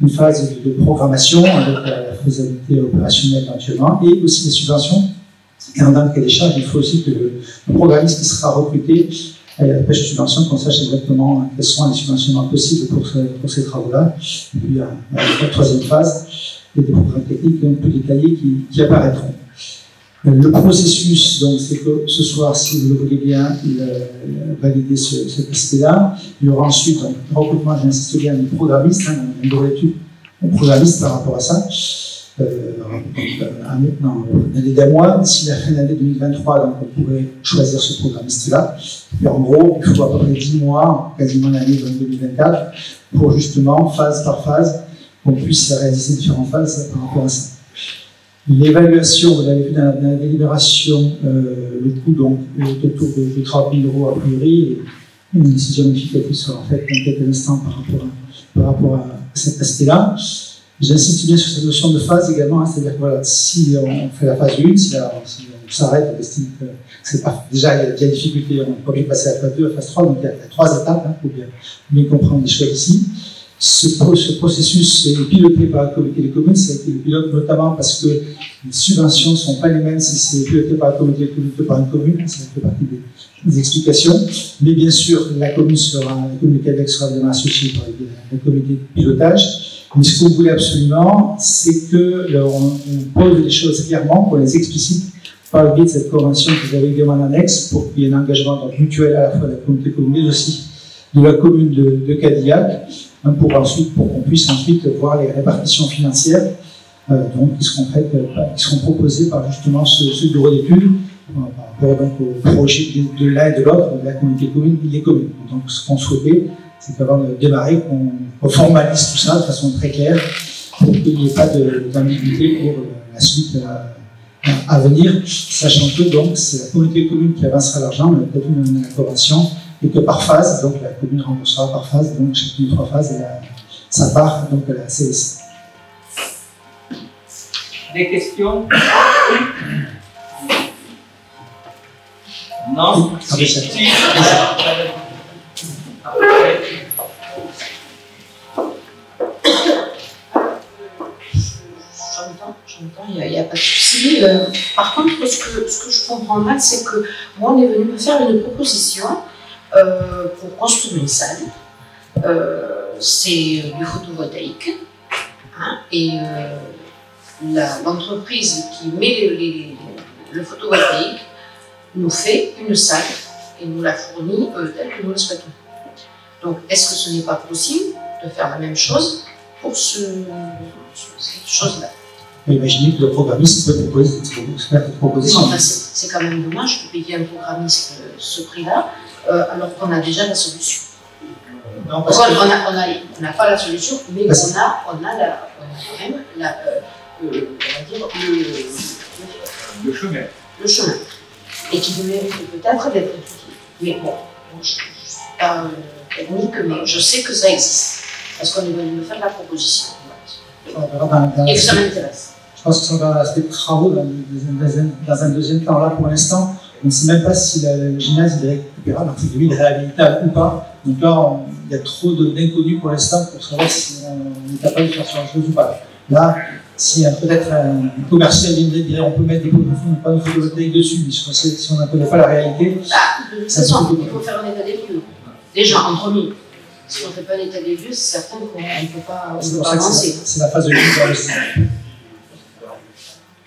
une phase de programmation avec la faisabilité opérationnelle éventuellement, et aussi les subventions. Car dans le cas des charges, il faut aussi que le programmiste qui sera recruté ait la pêche de subvention, qu'on sache exactement quels sont les subventionnements possibles pour ces travaux-là. Et puis il y a la troisième phase, et des programmes techniques plus détaillés qui apparaîtront. Le processus, donc, c'est que ce soir, si vous le voulez bien, valider cet aspect-là. Il y aura ensuite un recrutement, j'insiste bien, d'un programmiste, un bureau d'études, un programmiste par rapport à ça. Dans l'année d'un mois, d'ici la fin de l'année 2023, donc on pourrait choisir ce programmiste-là. Et en gros, il faut à peu près 10 mois, quasiment l'année 2024, pour justement, phase par phase, qu'on puisse réaliser différentes phases par rapport à ça. L'évaluation, vous l'avez vu dans la délibération, le coût donc, est autour de 30 000 € a priori, et une décision modificative sera faite dans quelques instants par rapport à cet aspect-là. J'insiste bien sur cette notion de phase également, c'est-à-dire que voilà, si on fait la phase 1, si on s'arrête, on estime que c'est pas, déjà il y a des difficultés, on peut bien passer à la phase 2, à la phase 3, donc il y a 3 étapes pour bien comprendre les choix ici. Ce processus est piloté par la communauté des communes, ça a été le pilote notamment parce que les subventions ne sont pas les mêmes si c'est piloté par la communauté des communes que par une commune, ça fait partie des explications. Mais bien sûr, la commune de Cadillac sera évidemment associée par la communauté de pilotage. Mais ce qu'on voulait absolument, c'est qu'on pose les choses clairement, qu'on les explicite par le biais de cette convention que vous avez également en annexe, pour qu'il y ait un engagement donc, mutuel à la fois de la communauté commune, mais aussi de la commune de Cadillac, pour qu'on puisse ensuite voir les répartitions financières donc, qui seront proposées par justement ce bureau d'études par rapport donc, au projet de l'un et de l'autre, de la communauté commune et des communes. Donc ce qu'on souhaitait, c'est qu'avant de démarrer, qu'on formalise tout ça de façon très claire pour qu'il n'y ait pas d'ambiguïté pour la suite à venir, sachant que donc c'est la communauté commune qui avancera l'argent, on l'a peut-être vu dans la convention, et que par phase, donc la commune remboursera par phase, donc chacune des 3 phases, sa part, donc à la CSC. Des questions? Non? Si. J'entends, il n'y a pas de souci. Par contre, ce que je comprends mal, c'est que moi, on est venu me faire une proposition pour construire une salle. C'est du photovoltaïque. Hein, et l'entreprise qui met le photovoltaïque nous fait une salle et nous la fournit telle que nous le souhaitons. Donc, est-ce que ce n'est pas possible de faire la même chose pour cette chose-là? Imaginez que le programmiste peut proposer cette proposition. Enfin, c'est quand même dommage de payer un programmiste ce prix-là, alors qu'on a déjà la solution. Non, parce on n'a pas la solution, mais on a quand même le chemin. Le chemin. Et qui mérite peut-être d'être étudié. Mais bon, je ne suis pas technique, mais je sais que ça existe. Parce qu'on est venu me faire la proposition. Et que ça m'intéresse. Je pense que ça va rester de travaux dans un deuxième temps. Là, pour l'instant, on ne sait même pas si le gymnase est récupérable, entre guillemets, réhabilitable ou pas. Donc là, il y a trop d'inconnus pour l'instant pour savoir si on est capable de faire ce genre de choses ou pas. Là, si peut-être un commercial dirait on peut mettre des panneaux photovoltaïques dessus, mais si on ne connaît pas la réalité. De toute façon, il faut faire un état des lieux. Déjà, en premier. Si on ne fait pas l'état des lieux, c'est certain qu'on ne peut pas avancer. C'est la phase de mise dans le système.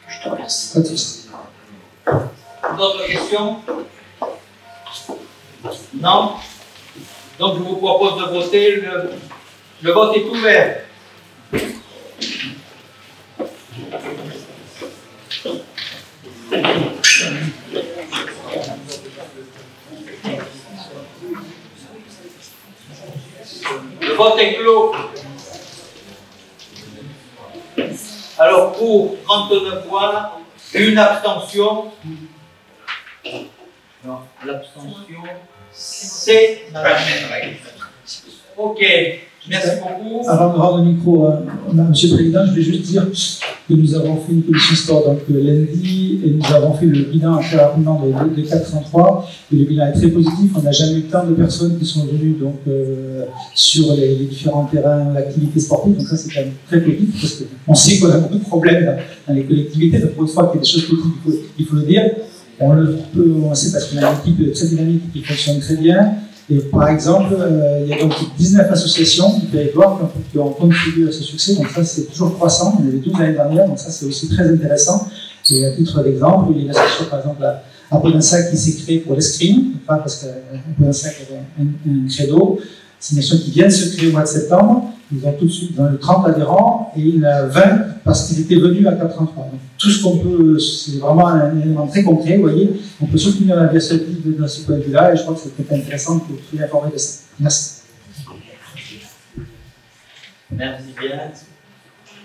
Je te remercie. Pas de souci. D'autres questions? Non? Donc je vous propose de voter. Le vote est ouvert. Le vote est clos. Alors pour 39 voix, une abstention. Non, l'abstention, c'est OK. Merci beaucoup. Avant de rendre le micro à M. le Président, je vais juste dire que nous avons fait une commission sport donc, lundi et nous avons fait le bilan assez rapidement de 403 et le bilan est très positif. On n'a jamais eu tant de personnes qui sont venues donc, sur les différents terrains d'activité sportive, donc ça c'est quand même très positif parce qu'on sait qu'on a beaucoup de problèmes dans les collectivités, donc pour une fois qu'il y a des choses positives, il faut le dire. On sait parce qu'on a une équipe très dynamique qui fonctionne très bien. Et par exemple, il y a donc 19 associations du territoire qui ont contribué à ce succès, donc ça c'est toujours croissant, il y en avait 12 l'année dernière, donc ça c'est aussi très intéressant. Et à titre d'exemple, il y a une association par exemple à Podensac qui s'est créée pour l'escrime, enfin, parce qu'à Podensac avait un credo, c'est une association qui vient de se créer au mois de septembre, ils ont tout de suite 30 adhérents et il y en a 20 parce qu'ils étaient venus à 433. Donc, tout ce qu'on peut, c'est vraiment un élément très concret, vous voyez, on peut soutenir la vie associative de ce point de vue-là et je crois que c'est peut-être intéressant que vous soyez informés de ça. Merci. Merci bien.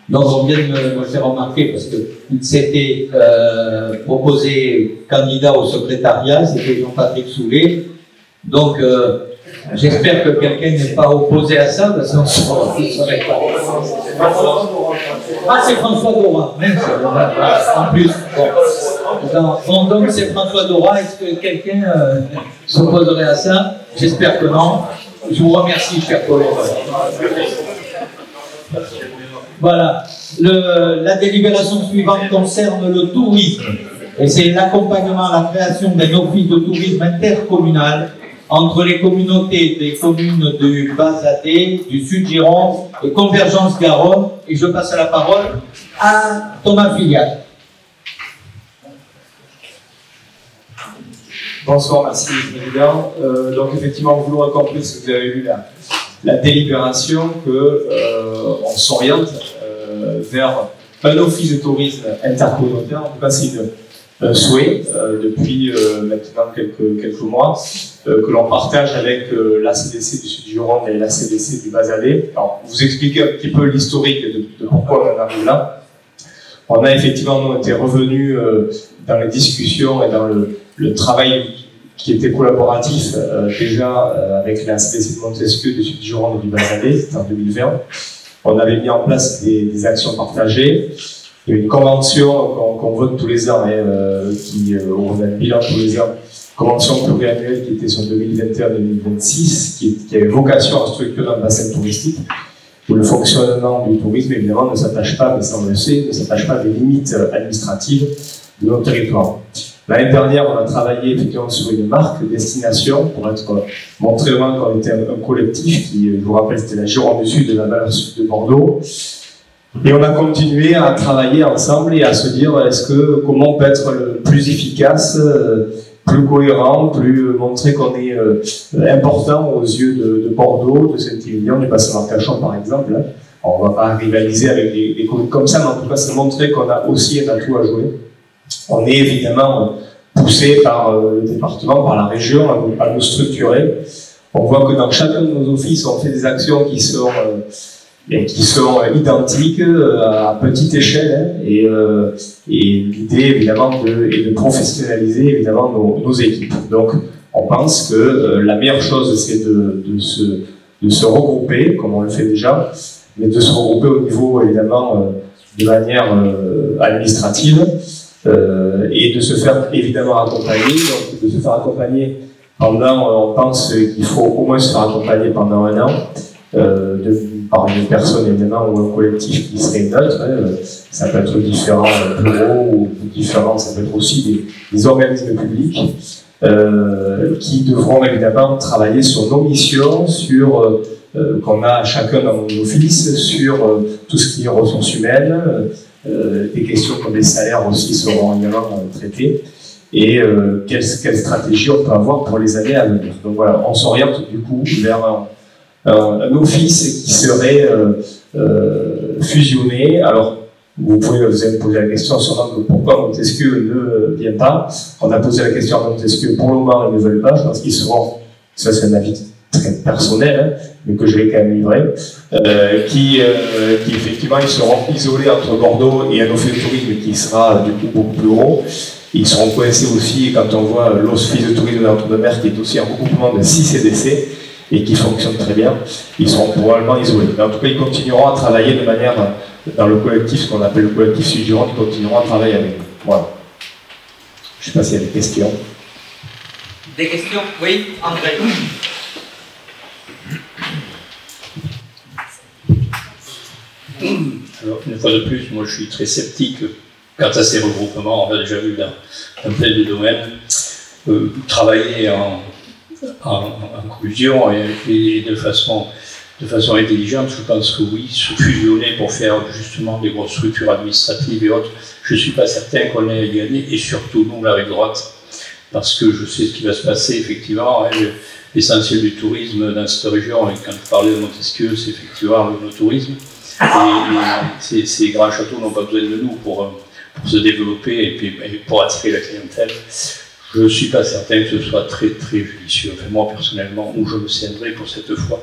Donc on vient de me faire remarquer parce qu'il s'était proposé candidat au secrétariat, c'était Jean-Patrick Soulet. Donc j'espère que quelqu'un n'est pas opposé à ça, parce qu'on ne saurait pas. Ah, c'est François Dora, même en plus. Bon, donc c'est François Dora, est-ce que quelqu'un s'opposerait à ça? J'espère que non. Je vous remercie, chers collègues. Voilà. La délibération suivante concerne le tourisme. Et c'est l'accompagnement à la création d'un office de tourisme intercommunal entre les communautés des communes du Bas-Adé, du Sud-Gironde et Convergence Garonne. Et je passe la parole à Thomas Filial. Bonsoir, merci Président. Donc effectivement, vous l'aurez compris, si vous avez lu la délibération, qu'on s'oriente vers un office de tourisme intercommunautaire. En tout cas, c'est un souhait depuis maintenant quelques mois que l'on partage avec l'ACDC du Sud-Gironde et l'ACDC du Bas-Adé. Alors, vous expliquer un petit peu l'historique de pourquoi on en arrive là. On a effectivement été revenus dans les discussions et dans le travail qui était collaboratif déjà avec la CDC de Montesquieu du Sud-Gironde et du Bas-Adé, c'était en 2020. On avait mis en place des actions partagées Il y a une convention qu'on vote tous les ans, où on a un bilan tous les ans, convention pluriannuelle qui était sur 2021-2026, qui avait vocation à structurer un bassin touristique, où le fonctionnement du tourisme, évidemment, ne s'attache pas, mais ça on le sait, ne s'attache pas à des limites administratives de notre territoire. L'année dernière, on a travaillé effectivement sur une marque destination pour montrer vraiment qu'on était un collectif qui, je vous rappelle, c'était la Gironde du Sud et la Valeur Sud de Bordeaux. Et on a continué à travailler ensemble et à se dire comment on peut être le plus efficace, plus cohérent, plus montrer qu'on est important aux yeux de Bordeaux, de Saint-Émilion, du bassin d'Arcachon par exemple. On ne va pas rivaliser avec des communes comme ça, mais en tout cas, c'est montrer qu'on a aussi un atout à jouer. On est évidemment poussé par le département, par la région, à nous structurer. On voit que dans chacun de nos offices, on fait des actions qui sont identiques à petite échelle, et l'idée évidemment est de professionnaliser évidemment nos équipes. Donc on pense que la meilleure chose c'est de se regrouper comme on le fait déjà, mais de se regrouper au niveau évidemment de manière administrative, et de se faire évidemment accompagner, donc de se faire accompagner pendant, on pense qu'il faut au moins se faire accompagner pendant 1 an, par une personne évidemment ou un collectif qui serait neutre. Ça peut être différents bureaux ou différents, ça peut être aussi des organismes publics qui devront évidemment travailler sur nos missions, sur qu'on a chacun dans nos offices, sur tout ce qui est ressources humaines, des questions comme les salaires aussi seront évidemment traitées, et quelle stratégie on peut avoir pour les années à venir. Donc voilà, on s'oriente du coup vers un office qui serait fusionné. Alors, vous allez me poser la question sur pourquoi Montesquieu ne vient pas. On a posé la question à Montesquieu, pour le moment ils ne veulent pas. Je pense qu'ils seront, ça c'est un avis très personnel, mais que je vais quand même livrer, qui effectivement ils seront isolés entre Bordeaux et un office de tourisme qui sera du coup beaucoup plus gros. Ils seront coincés aussi quand on voit l'office de tourisme d'Entre-deux-Mers qui est aussi un regroupement de 6 CDC et qui fonctionne très bien. Ils seront probablement isolés. Mais en tout cas, ils continueront à travailler de manière, dans le collectif, ce qu'on appelle le collectif Sud-Gironde, ils continueront à travailler avec nous. Voilà. Je ne sais pas s'il y a des questions. Des questions? Oui, André. Alors, une fois de plus, moi je suis très sceptique quant à ces regroupements. On a déjà vu dans plein de domaines. Travailler en collusion et de façon intelligente, je pense que oui, se fusionner pour faire justement des grosses structures administratives et autres, je ne suis pas certain qu'on ait gagné, et surtout nous, la rive droite, parce que je sais ce qui va se passer effectivement. L'essentiel du tourisme dans cette région, et quand je parlais de Montesquieu, c'est effectivement le tourisme. Et ces grands châteaux n'ont pas besoin de nous pour se développer et puis pour attirer la clientèle. Je ne suis pas certain que ce soit très très judicieux. Enfin, moi personnellement, où je me tiendrai pour cette fois.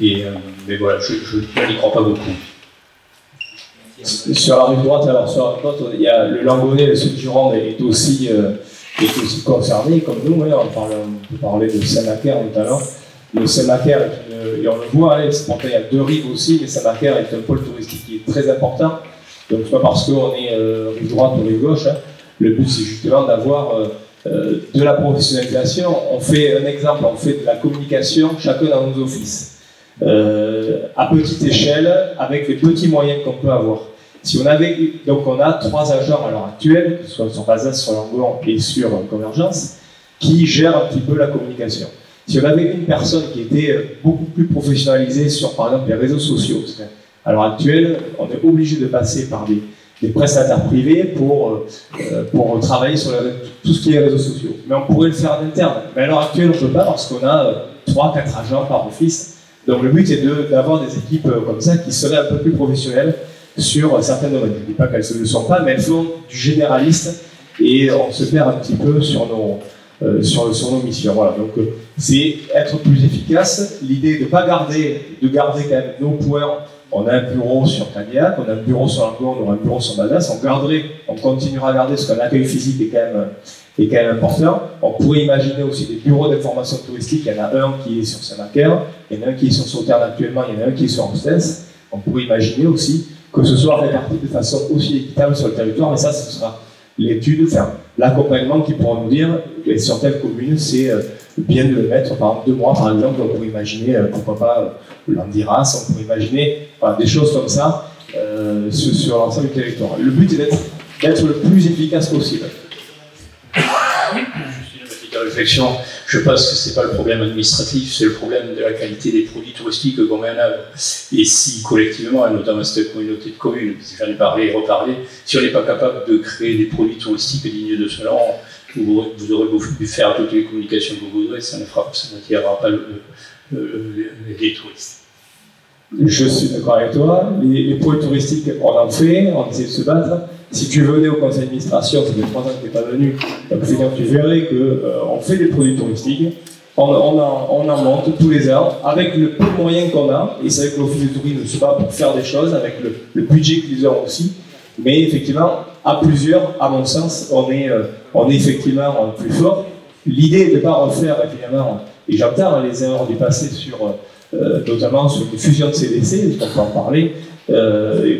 Mais voilà, je n'y crois pas beaucoup. Sur la rive droite, alors sur la rive droite, il y a le Langonnet, le Sud-Gironde est aussi concerné comme nous. On peut parler de Saint-Macaire notamment. Le Saint-Macaire, et on le voit, pourtant il y a 2 rives aussi, mais Saint-Macaire est un pôle touristique qui est très important. Donc c'est pas parce qu'on est rive droite ou rive gauche. Le but c'est justement d'avoir de la professionnalisation. On fait un exemple, on fait de la communication chacun dans nos offices, à petite échelle, avec les petits moyens qu'on peut avoir. Donc on a 3 agents à l'heure actuelle, que ce soit sur Bazas, sur Langon et sur Convergence, qui gèrent un petit peu la communication. Si on avait une personne qui était beaucoup plus professionnalisée sur, par exemple, les réseaux sociaux, parce qu'à l'heure actuelle, on est obligé de passer par des prestataires privés pour travailler sur tout ce qui est réseaux sociaux. Mais on pourrait le faire en interne. Mais à l'heure actuelle, on ne peut pas parce qu'on a 3-4 agents par office. Donc le but est d'avoir des équipes comme ça qui seraient un peu plus professionnelles sur certains domaines. Je ne dis pas qu'elles ne le sont pas, mais elles font du généraliste et on se perd un petit peu sur nos missions. Voilà. Donc c'est être plus efficace. L'idée de garder quand même nos points. On a un bureau sur Cagnac, on a un bureau sur Langon, on aura un bureau sur Bazas. On continuera à garder ce qu'un accueil physique est quand même important. On pourrait imaginer aussi des bureaux d'information touristique. Il y en a un qui est sur Saint-Macaire, il y en a un qui est sur Sauternes actuellement, il y en a un qui est sur Ostens. On pourrait imaginer aussi que ce soit réparti de façon aussi équitable sur le territoire, mais ça, ce sera l'étude, enfin, l'accompagnement qui pourra nous dire, et sur telle commune, c'est bien de le mettre, par exemple 2 mois, par exemple, on pourrait imaginer, pourquoi pas, l'Andiras, on pourrait imaginer voilà, des choses comme ça sur l'ensemble du territoire. Le but est d'être le plus efficace possible. Réflexion, je pense que c'est pas le problème administratif, c'est le problème de la qualité des produits touristiques qu'on met en œuvre. Et si collectivement, et notamment cette communauté de communes, j'en ai parlé et reparlé, si on n'est pas capable de créer des produits touristiques dignes de ce nom, vous aurez beau faire toutes les communications que vous voudrez, ça n'attirera pas les touristes. Je suis d'accord avec toi. Les produits touristiques, on en fait, on essaie de se battre. Si tu venais au conseil d'administration, ça fait 3 ans que tu n'es pas venu, donc tu verrais qu'on fait des produits touristiques, on en monte tous les ans, avec le peu de moyens qu'on a, et c'est vrai que l'Office du tourisme se bat pour faire des choses, avec le budget qu'ils ont aussi, mais effectivement, à plusieurs, à mon sens, on est effectivement plus fort. L'idée de ne pas refaire, évidemment, et j'entends les erreurs du passé notamment sur les fusions de CDC, on peut en parler,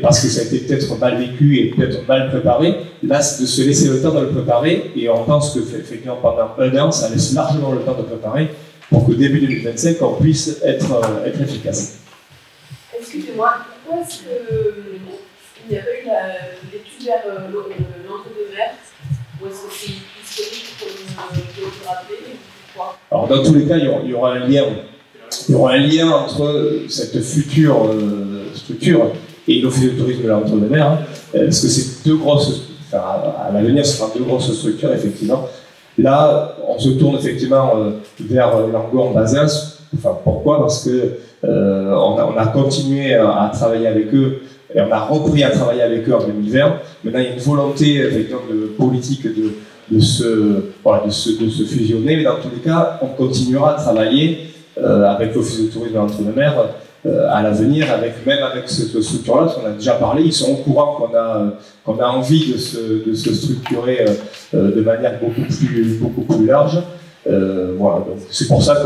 parce que ça a été peut-être mal vécu et peut-être mal préparé. Là, c'est de se laisser le temps de le préparer, et on pense que effectivement, pendant 1 an, ça laisse largement le temps de préparer pour que début 2025, on puisse être efficace. Excusez-moi, pourquoi est-ce qu'il n'y a pas eu l'étude vers l'entre-deux-mer, ou est-ce que c'est historique comme je le rappelais? Alors, dans tous les cas, il y aura un lien. Il y aura un lien entre cette future structure et l'Office du tourisme de la Rentre-de-Mer, hein, parce que c'est 2 grosses, enfin, à l'avenir, ce sera 2 grosses structures, effectivement. Là, on se tourne effectivement vers Langon-Bazin. Enfin, pourquoi? Parce que on a continué à travailler avec eux, et on a repris à travailler avec eux en 2020. Maintenant, il y a une volonté effectivement de politique de se fusionner, mais dans tous les cas, on continuera à travailler avec l'Office de tourisme de l'Entre-deux-Mers à l'avenir, même avec cette structure-là, parce qu'on a déjà parlé, ils sont au courant qu'on a envie de se structurer de manière beaucoup plus large. Voilà, donc c'est pour ça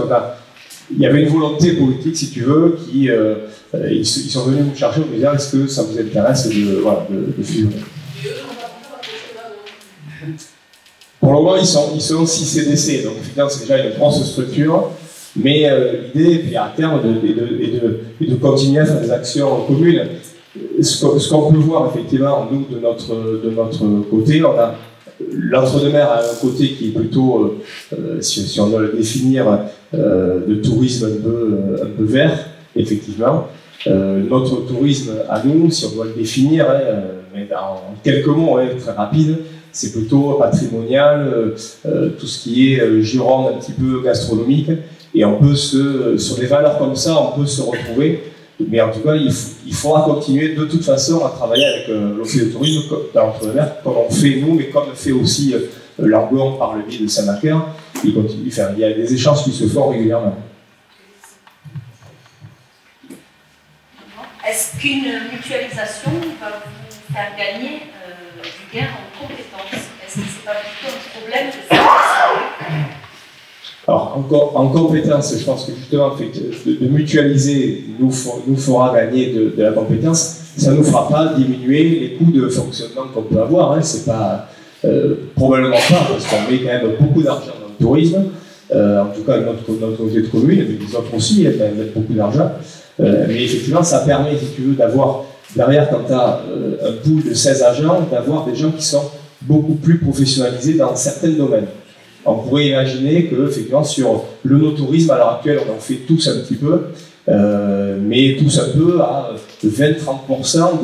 il y avait une volonté politique, si tu veux, ils sont venus nous chercher en me disant est-ce que ça vous intéresse de fusionner. Pour le moment, ils sont 6 CDC, donc finalement c'est déjà une grosse structure. Mais l'idée, puis à terme, est de continuer à faire des actions communes. Ce qu'on peut voir effectivement, nous, de notre côté, on a l'Entre-deux-Mers à un côté qui est plutôt, si on doit le définir, de tourisme un peu vert, effectivement. Notre tourisme à nous, si on doit le définir, mais en quelques mots, très rapide, c'est plutôt patrimonial, tout ce qui est gironde un petit peu gastronomique. Et on peut sur des valeurs comme ça, on peut se retrouver. Mais en tout cas, il faudra continuer de toute façon à travailler avec l'Office de tourisme dans l'Entre-deux-Mers, comme on fait nous, mais comme fait aussi Langon par le biais de Saint-Macaire. Il y a des échanges qui se font régulièrement. Est-ce qu'une mutualisation va vous faire gagner du gain en compétences? Est-ce que ce n'est pas plutôt un problème de faire? Alors, en compétence, je pense que justement, de mutualiser nous fera gagner de la compétence. Ça ne nous fera pas diminuer les coûts de fonctionnement qu'on peut avoir. Hein. C'est pas, probablement pas, parce qu'on met quand même beaucoup d'argent dans le tourisme. En tout cas, notre communauté de communes, mais les autres aussi, ils mettent beaucoup d'argent. Mais effectivement, ça permet, si tu veux, d'avoir, derrière, quand tu as un pool de 16 agents, d'avoir des gens qui sont beaucoup plus professionnalisés dans certains domaines. On pourrait imaginer que, effectivement, sur le no-tourisme, à l'heure actuelle, on en fait tous un petit peu, mais tous un peu à 20-30%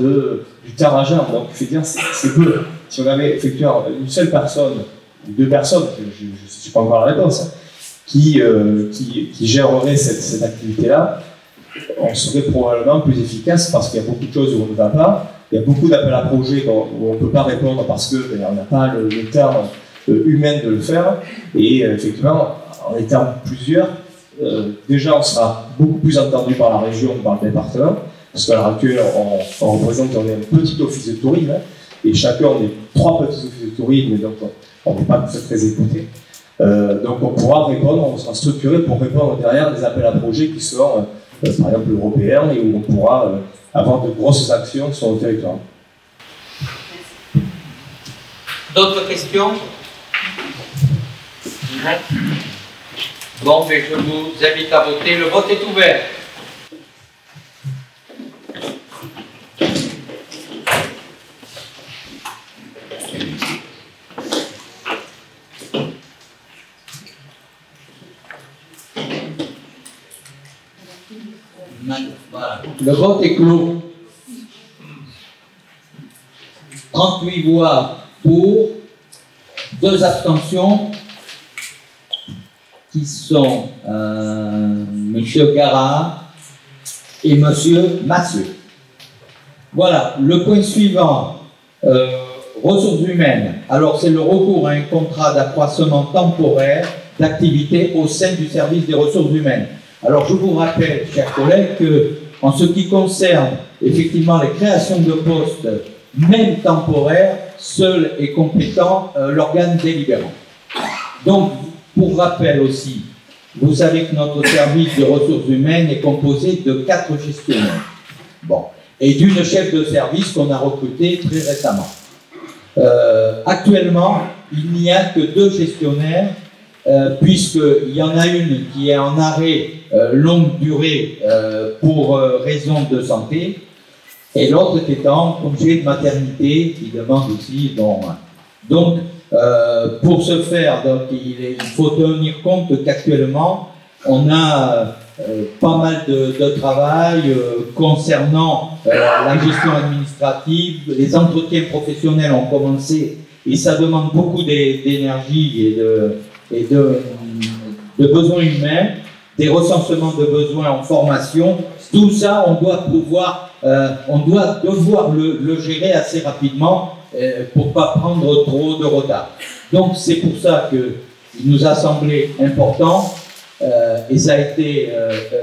du temps agent. Donc, c'est peu. Si on avait effectivement une seule personne, ou 2 personnes, je ne sais pas encore la réponse, hein, qui gérerait cette activité-là, on serait probablement plus efficace parce qu'il y a beaucoup de choses où on ne va pas. Il y a beaucoup d'appels à projets où on ne peut pas répondre parce qu'on n'a pas le temps humain de le faire. Et effectivement, en étant plusieurs, déjà on sera beaucoup plus entendu par la région que par le département. Parce qu'à l'heure actuelle, on représente, on est un petit office de tourisme, hein, et chacun on est 3 petits offices de tourisme, donc on n'est pas très écouté. Donc on pourra répondre, on sera structuré pour répondre derrière des appels à projets qui seront par exemple européens et où on pourra avoir de grosses actions sur le territoire. D'autres questions? Bon, mais je vous invite à voter. Le vote est ouvert. Voilà. Le vote est clos. 38 voix pour, 2 abstentions, qui sont M. Garat et M. Mathieu. Voilà, le point suivant, ressources humaines. Alors, c'est le recours à un contrat d'accroissement temporaire d'activité au sein du service des ressources humaines. Alors, je vous rappelle, chers collègues, que en ce qui concerne effectivement les créations de postes, même temporaires, seul est compétent l'organe délibérant. Donc, pour rappel aussi, vous savez que notre service de ressources humaines est composé de 4 gestionnaires. Bon. Et d'une chef de service qu'on a recrutée très récemment. Actuellement, il n'y a que 2 gestionnaires, puisqu'il y en a une qui est en arrêt longue durée pour raison de santé, et l'autre qui est en congé de maternité, qui demande aussi... Bon, donc, pour ce faire, donc, il faut tenir compte qu'actuellement, on a pas mal de travail concernant la gestion administrative. Les entretiens professionnels ont commencé et ça demande beaucoup d'énergie et de besoins humains, des recensements de besoins en formation. Tout ça, on doit devoir le gérer assez rapidement pour ne pas prendre trop de retard. Donc c'est pour ça qu'il nous a semblé important, et ça a été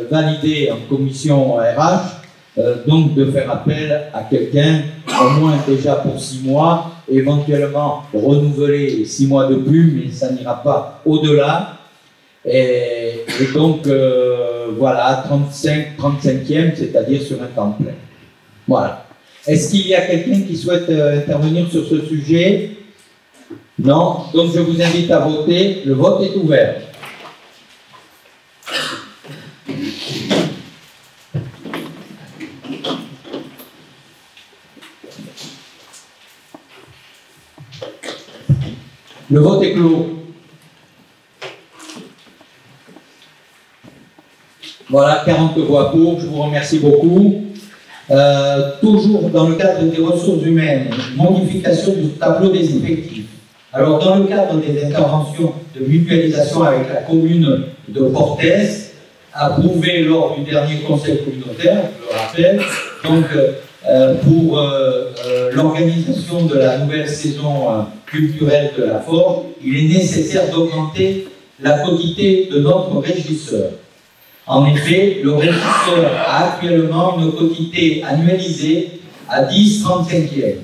validé en commission RH, donc de faire appel à quelqu'un, au moins déjà pour 6 mois, éventuellement renouveler 6 mois de plus, mais ça n'ira pas au-delà. Et donc voilà, 35e, c'est-à-dire sur un temps plein. Voilà. Est-ce qu'il y a quelqu'un qui souhaite intervenir sur ce sujet? Non. Donc je vous invite à voter. Le vote est ouvert. Le vote est clos. Voilà, 40 voix pour. Je vous remercie beaucoup. Toujours dans le cadre des ressources humaines, modification du tableau des effectifs. Alors, dans le cadre des interventions de mutualisation avec la commune de Portez, approuvées lors du dernier conseil communautaire, je le rappelle, donc pour l'organisation de la nouvelle saison culturelle de la Forge, il est nécessaire d'augmenter la quotité de notre régisseur. En effet, le régisseur a actuellement une quotité annualisée à 10,35e.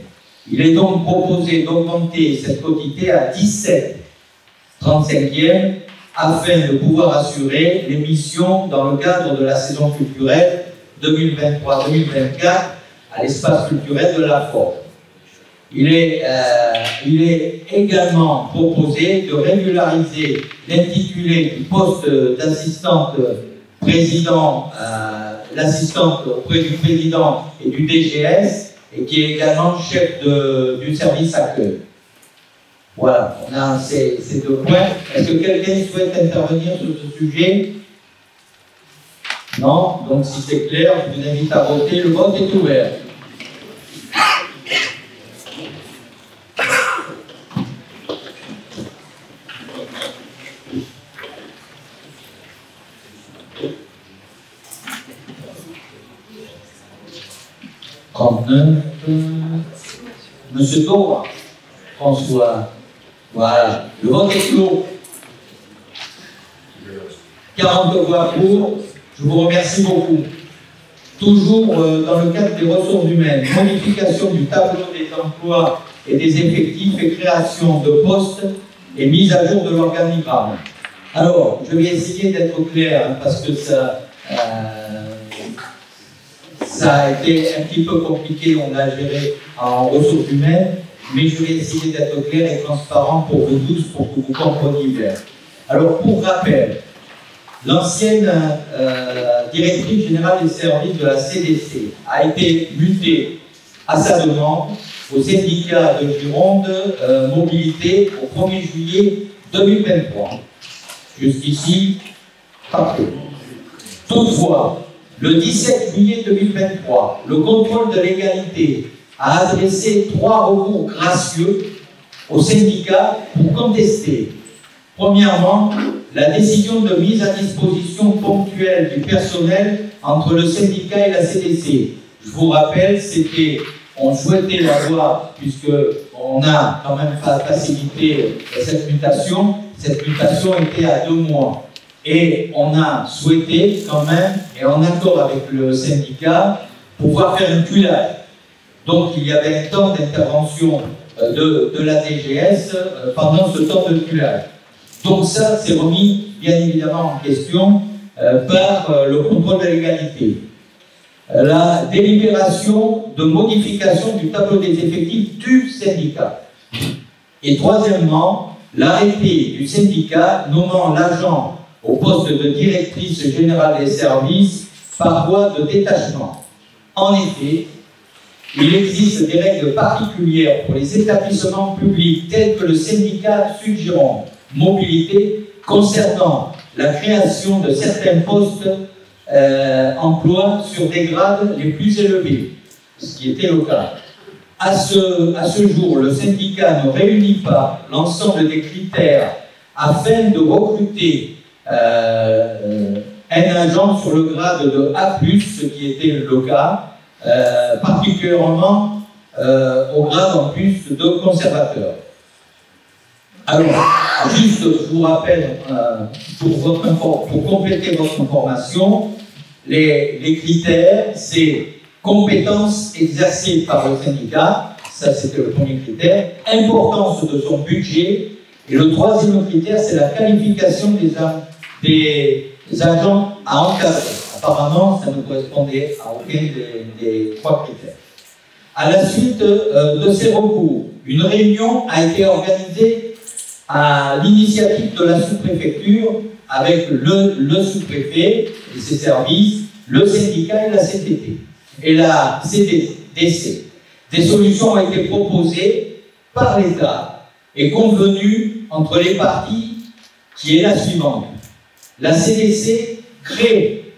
Il est donc proposé d'augmenter cette quotité à 17,35e afin de pouvoir assurer les missions dans le cadre de la saison culturelle 2023-2024 à l'espace culturel de la Forge. Il est également proposé de régulariser l'intitulé du poste d'assistante président, l'assistante auprès du président et du DGS, et qui est également chef du service accueil. Voilà, on a ces 2 points. Est-ce que quelqu'un souhaite intervenir sur ce sujet? Non? Donc si c'est clair, je vous invite à voter. Le vote est ouvert. Monsieur Dora, François, voilà, le vote est clos. 40 voix pour, je vous remercie beaucoup. Toujours dans le cadre des ressources humaines, modification du tableau des emplois et des effectifs et création de postes et mise à jour de l'organigramme. Alors, je vais essayer d'être clair, hein, parce que ça a été un petit peu compliqué, on l'a géré en ressources humaines, mais je vais essayer d'être clair et transparent pour vous tous, pour que vous compreniez bien. Alors, pour rappel, l'ancienne directrice générale des services de la CDC a été mutée à sa demande au syndicat de Gironde Mobilité au 1er juillet 2023. Jusqu'ici, parfait. Toutefois, le 17 juillet 2023, le contrôle de légalité a adressé 3 recours gracieux au syndicat pour contester, premièrement, la décision de mise à disposition ponctuelle du personnel entre le syndicat et la CDC. Je vous rappelle, on souhaitait l'avoir, puisqu'on a quand même facilité cette mutation était à 2 mois. Et on a souhaité quand même, et en accord avec le syndicat, pouvoir faire un culage. Donc il y avait un temps d'intervention de la DGS pendant ce temps de culage. Donc ça, c'est remis bien évidemment en question par le contrôle de légalité. La délibération de modification du tableau des effectifs du syndicat. Et troisièmement, l'arrêté du syndicat nommant l'agent au poste de directrice générale des services par voie de détachement. En effet, il existe des règles particulières pour les établissements publics tels que le syndicat Sud-Gironde Mobilité concernant la création de certains postes emploi sur des grades les plus élevés, ce qui était le cas. À ce jour, le syndicat ne réunit pas l'ensemble des critères afin de recruter un agent sur le grade de A+, ce qui était le cas, particulièrement au grade en plus de conservateur. Alors, juste, je vous rappelle, pour compléter votre information, les critères, c'est compétences exercées par le syndicat, ça c'était le premier critère, importance de son budget, et le troisième critère, c'est la qualification des agents à encadrer. Apparemment, ça ne correspondait à aucun des 3 critères. À la suite de ces recours, une réunion a été organisée à l'initiative de la sous-préfecture avec le sous-préfet et ses services, le syndicat et la CTT et la CDC. Des solutions ont été proposées par l'État et convenues entre les parties qui est la suivante. La CDC crée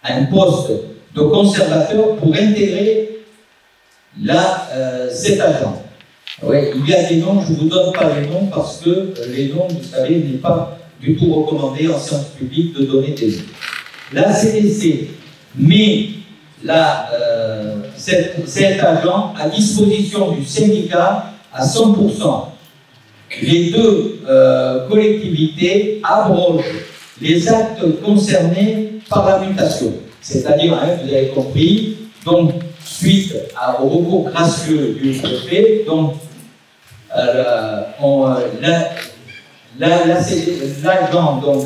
un poste de conservateur pour intégrer cet agent. Ouais, il y a des noms, je ne vous donne pas les noms parce que les noms, vous savez, il n'est pas du tout recommandé en séance publique de donner des noms. La CDC met cet agent à disposition du syndicat à 100%. Les 2 collectivités abrogent les actes concernés par la mutation. C'est-à-dire, vous avez compris, donc, suite au recours gracieux du préfet, donc, l'agent, donc,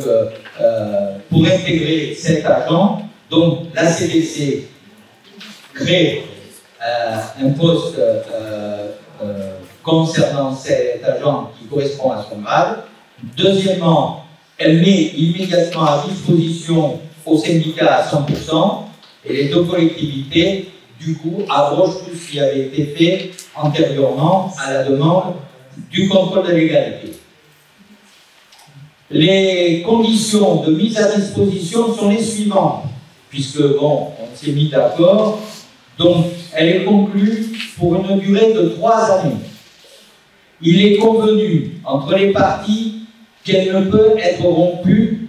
pour intégrer cet agent, donc la CDC crée un poste concernant cet agent qui correspond à son grade. Deuxièmement, elle met immédiatement à disposition au syndicat à 100%, et les 2 collectivités, du coup, abrogent tout ce qui avait été fait antérieurement à la demande du contrôle de légalité. Les conditions de mise à disposition sont les suivantes, puisque, bon, on s'est mis d'accord, donc elle est conclue pour une durée de 3 années. Il est convenu entre les parties qu'elle ne peut être rompue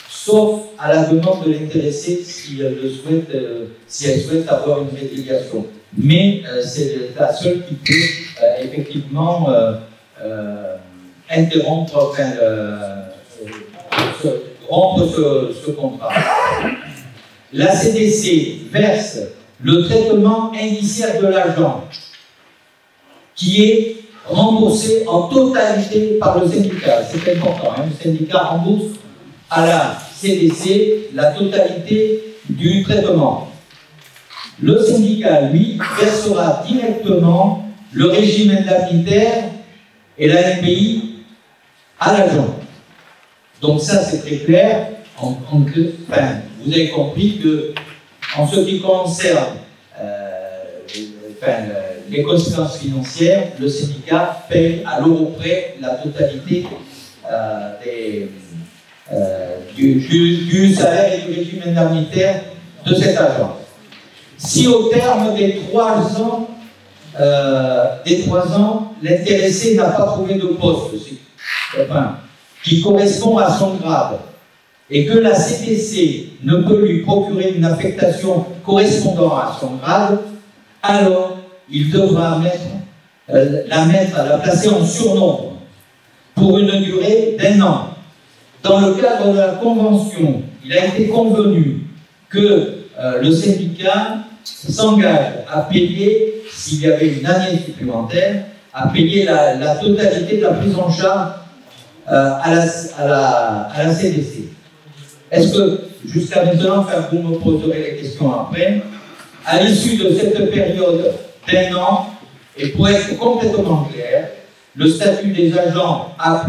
sauf à la demande de l'intéressé si elle souhaite avoir une résiliation. Mais c'est la seule qui peut effectivement interrompre, rompre ce contrat. La CDC verse le traitement indiciaire de l'agent qui est remboursé en totalité par le syndicat. C'est important, hein. Le syndicat rembourse à la CDC la totalité du traitement. Le syndicat, lui, versera directement le régime indemnitaire et la NPI à l'agent. Donc ça, c'est très clair. Vous avez compris que, en ce qui concerne les conséquences financières, le syndicat paye à l'euro près la totalité du salaire et du régime indemnitaire de cet agent. Si au terme des 3 ans, l'intéressé n'a pas trouvé de poste qui correspond à son grade, et que la CDC ne peut lui procurer une affectation correspondant à son grade, alors il devra la placer en surnombre pour une durée d'1 an. Dans le cadre de la convention, il a été convenu que le syndicat s'engage à payer, s'il y avait une année supplémentaire, à payer la totalité de la prise en charge à la CDC. Est-ce que, jusqu'à maintenant, vous me poserez les questions après, à l'issue de cette période d'1 an, et pour être complètement clair, le statut des agents A+,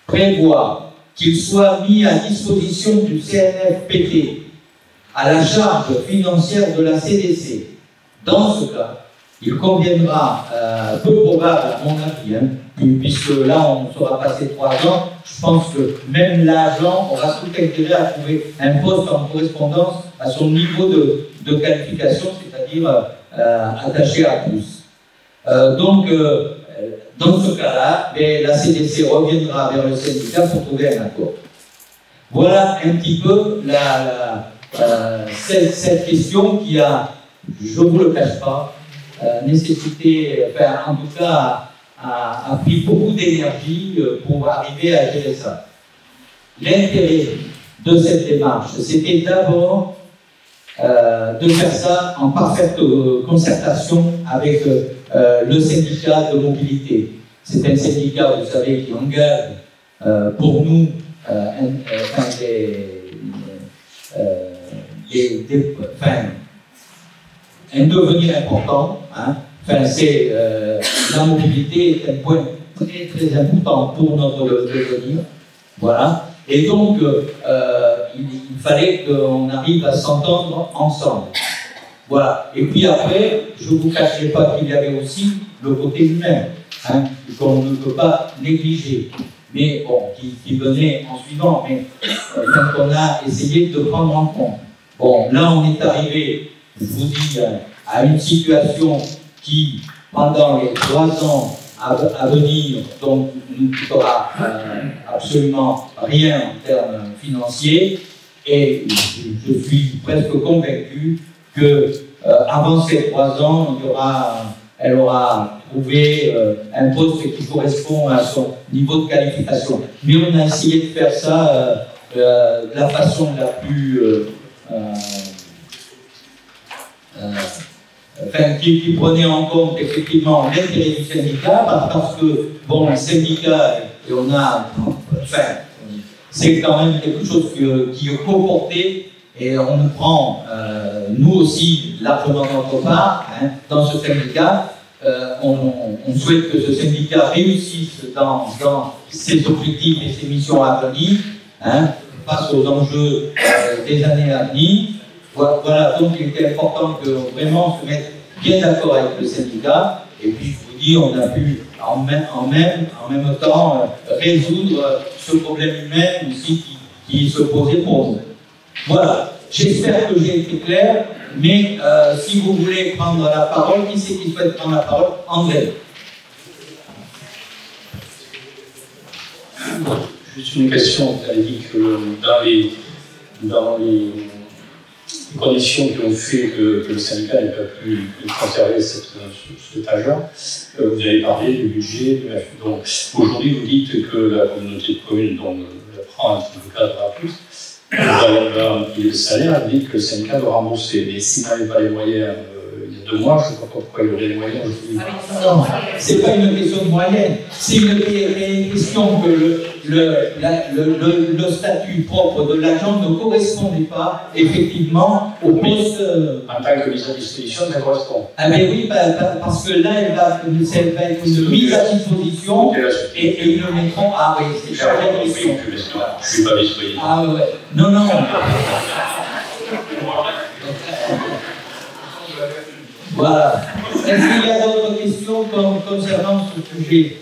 prévoit qu'il soit mis à disposition du CNFPT à la charge financière de la CDC. Dans ce cas, il conviendra, peu probable à mon avis, puisque là on sera passé 3 ans, je pense que même l'agent aura tout intérêt à trouver un poste en correspondance à son niveau de qualification, c'est-à-dire attaché à plus. Donc, dans ce cas-là, la CDC reviendra vers le syndicat pour trouver un accord. Voilà un petit peu cette question qui a, je ne vous le cache pas, nécessité, en tout cas, a pris beaucoup d'énergie pour arriver à gérer ça. L'intérêt de cette démarche, c'était d'abord de faire ça en parfaite concertation avec le syndicat de mobilité. C'est un syndicat, vous savez, qui engage pour nous un devenir important. La mobilité est un point très très important pour notre devenir. Voilà. Et donc, il fallait qu'on arrive à s'entendre ensemble. Voilà. Et puis après, je ne vous cacherai pas qu'il y avait aussi le côté humain, qu'on ne peut pas négliger, mais bon, qui venait en suivant, mais qu'on a essayé de prendre en compte. Bon, là, on est arrivé, je vous dis, à une situation qui, pendant les 3 ans à venir, donc, ne nous coûtera absolument rien en termes financiers, et je suis presque convaincu que avant ces 3 ans, elle aura trouvé un poste qui correspond à son niveau de qualification. Mais on a essayé de faire ça de la façon la plus qui prenait en compte effectivement l'intérêt du syndicat, parce que, bon, le syndicat, et on a, c'est quand même quelque chose qui est comporté, et on nous prend, nous aussi, largement notre part, dans ce syndicat. On souhaite que ce syndicat réussisse dans ses objectifs et ses missions à venir, face aux enjeux des années à venir. Voilà, donc il était important que vraiment se mette bien d'accord avec le syndicat, et puis je vous dis, on a pu en même temps résoudre ce problème humain aussi qui se posait pour nous. Voilà, j'espère que j'ai été clair, mais si vous voulez prendre la parole, qui c'est qui souhaite prendre la parole? André. Juste une question, vous avez dit que dans les conditions qui ont fait que le syndicat n'ait pas pu conserver cet agent, vous avez parlé du budget, donc aujourd'hui vous dites que la communauté de communes dont la prend le cadre à plus, le salaire, vous dites que le syndicat doit rembourser, mais s'il n'avait pas les moyens il y a 2 mois, je ne vois pas pourquoi il y aurait des moyens. Non, c'est pas une question de moyenne, c'est une question que le statut propre de l'agent ne correspondait pas effectivement au poste. En tant que mise à disposition, ça correspond. Ah mais oui, parce que là, elle va être une mise à disposition et ils le mettront. Ah oui, c'est ça. Je ne suis pas vice-président. Ah ouais. Non, non. Voilà. Est-ce qu'il y a d'autres questions concernant ce sujet?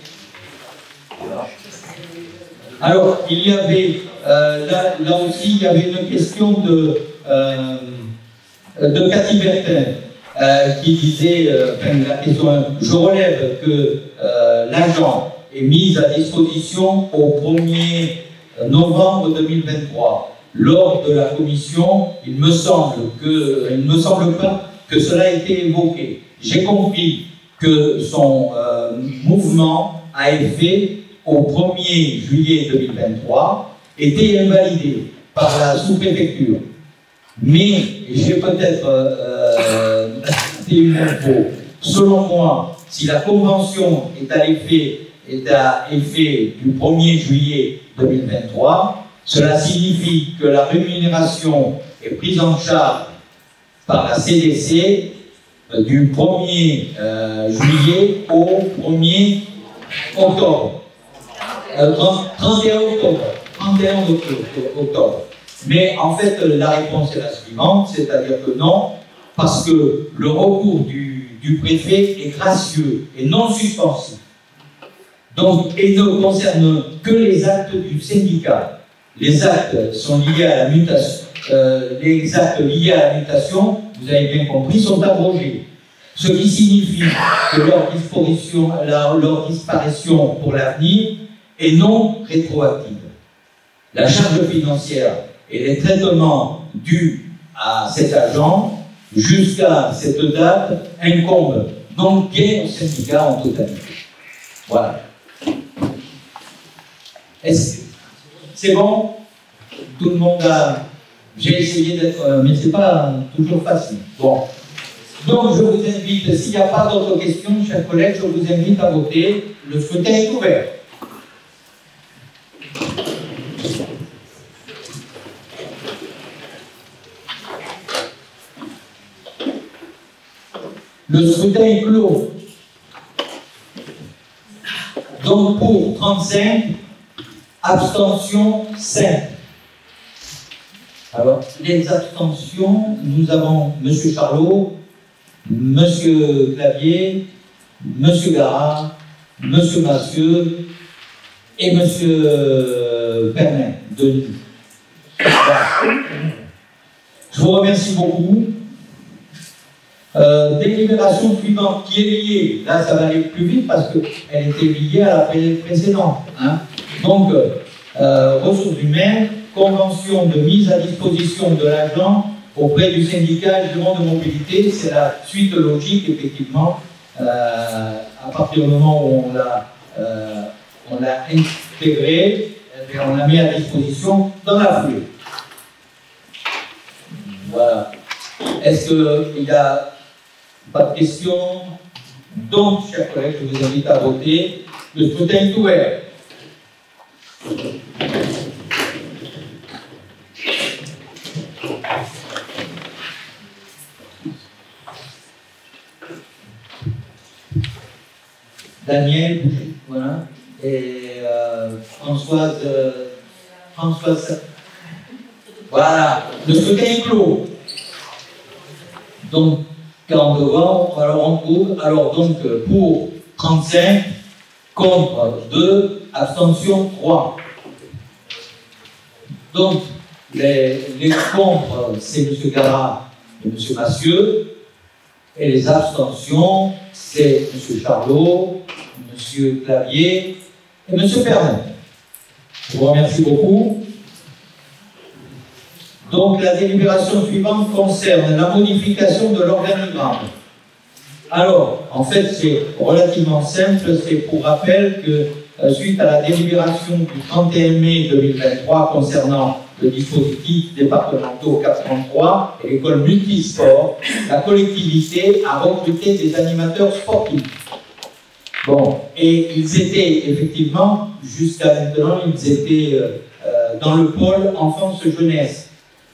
Alors, il y avait, là aussi, il y avait une question de Cathy Bertin qui disait, la question, je relève que l'agent est mis à disposition au 1er novembre 2023. Lors de la commission, il ne me semble pas que cela ait été évoqué. J'ai compris que son mouvement a été fait au 1er juillet 2023, était invalidé par la sous-préfecture. Mais j'ai peut-être fait une info. Selon moi, si la convention est à effet du 1er juillet 2023, cela signifie que la rémunération est prise en charge par la CDC du 1er juillet au 1er octobre. 31 octobre. Mais en fait, la réponse est la suivante, c'est-à-dire que non, parce que le recours du préfet est gracieux et non suspensif. Donc, et ne concerne que les actes du syndicat. Les actes sont liés à la mutation. Les actes liés à la mutation, vous avez bien compris, sont abrogés. Ce qui signifie que leur disparition pour l'avenir est non rétroactive. La charge financière et les traitements dus à cet agent jusqu'à cette date incombent donc bien au syndicat en totalité. Voilà. C'est bon? Tout le monde a... J'ai essayé d'être... mais c'est pas toujours facile. Bon. Donc je vous invite, s'il n'y a pas d'autres questions, chers collègues, je vous invite à voter. Le scrutin est ouvert. Le scrutin est clos. Donc pour 35, abstention 5. Alors, les abstentions, nous avons M. Charlot, M. Clavier, M. Garat, M. Massieu et M. Pernin, Denis. Voilà. Je vous remercie beaucoup. Délibération suivante qui est liée, là ça va aller plus vite parce qu'elle était liée à la précédente. Hein. Donc, ressources humaines, convention de mise à disposition de l'agent auprès du syndicat et du monde de mobilité, c'est la suite logique, effectivement, à partir du moment où on l'a intégré, on l'a mis à disposition dans la foulée. Voilà. Est-ce qu'il n'y a pas de questions? Donc, chers collègues, je vous invite à voter. Le scrutin est ouvert. Daniel, voilà, et Françoise, voilà, le scrutin est clos. Donc, 40 devant, alors on trouve, alors donc pour 35, contre 2, abstention 3. Donc, les contre, c'est M. Garat et M. Massieu, et les abstentions, c'est M. Charlot, M. Clavier et M. Pernin. Je vous remercie beaucoup. Donc la délibération suivante concerne la modification de l'organigramme. Alors, en fait, c'est relativement simple, c'est pour rappel que suite à la délibération du 31 mai 2023 concernant le dispositif départemental 433 et l'école multisport, la collectivité a recruté des animateurs sportifs. Bon, et ils étaient effectivement, jusqu'à maintenant, ils étaient dans le pôle enfance-jeunesse.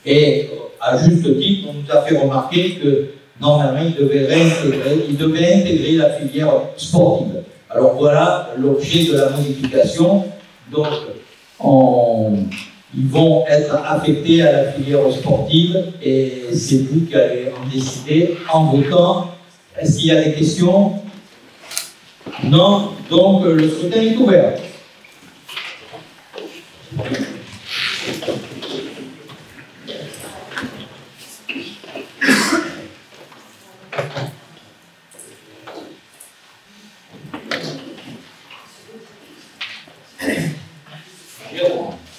Et à juste titre, on nous a fait remarquer que normalement, ils devaient intégrer la filière sportive. Alors voilà l'objet de la modification. Donc, ils vont être affectés à la filière sportive et c'est vous qui allez en décider en votant. Est-ce qu'il y a des questions? Non. Donc, le scrutin est ouvert.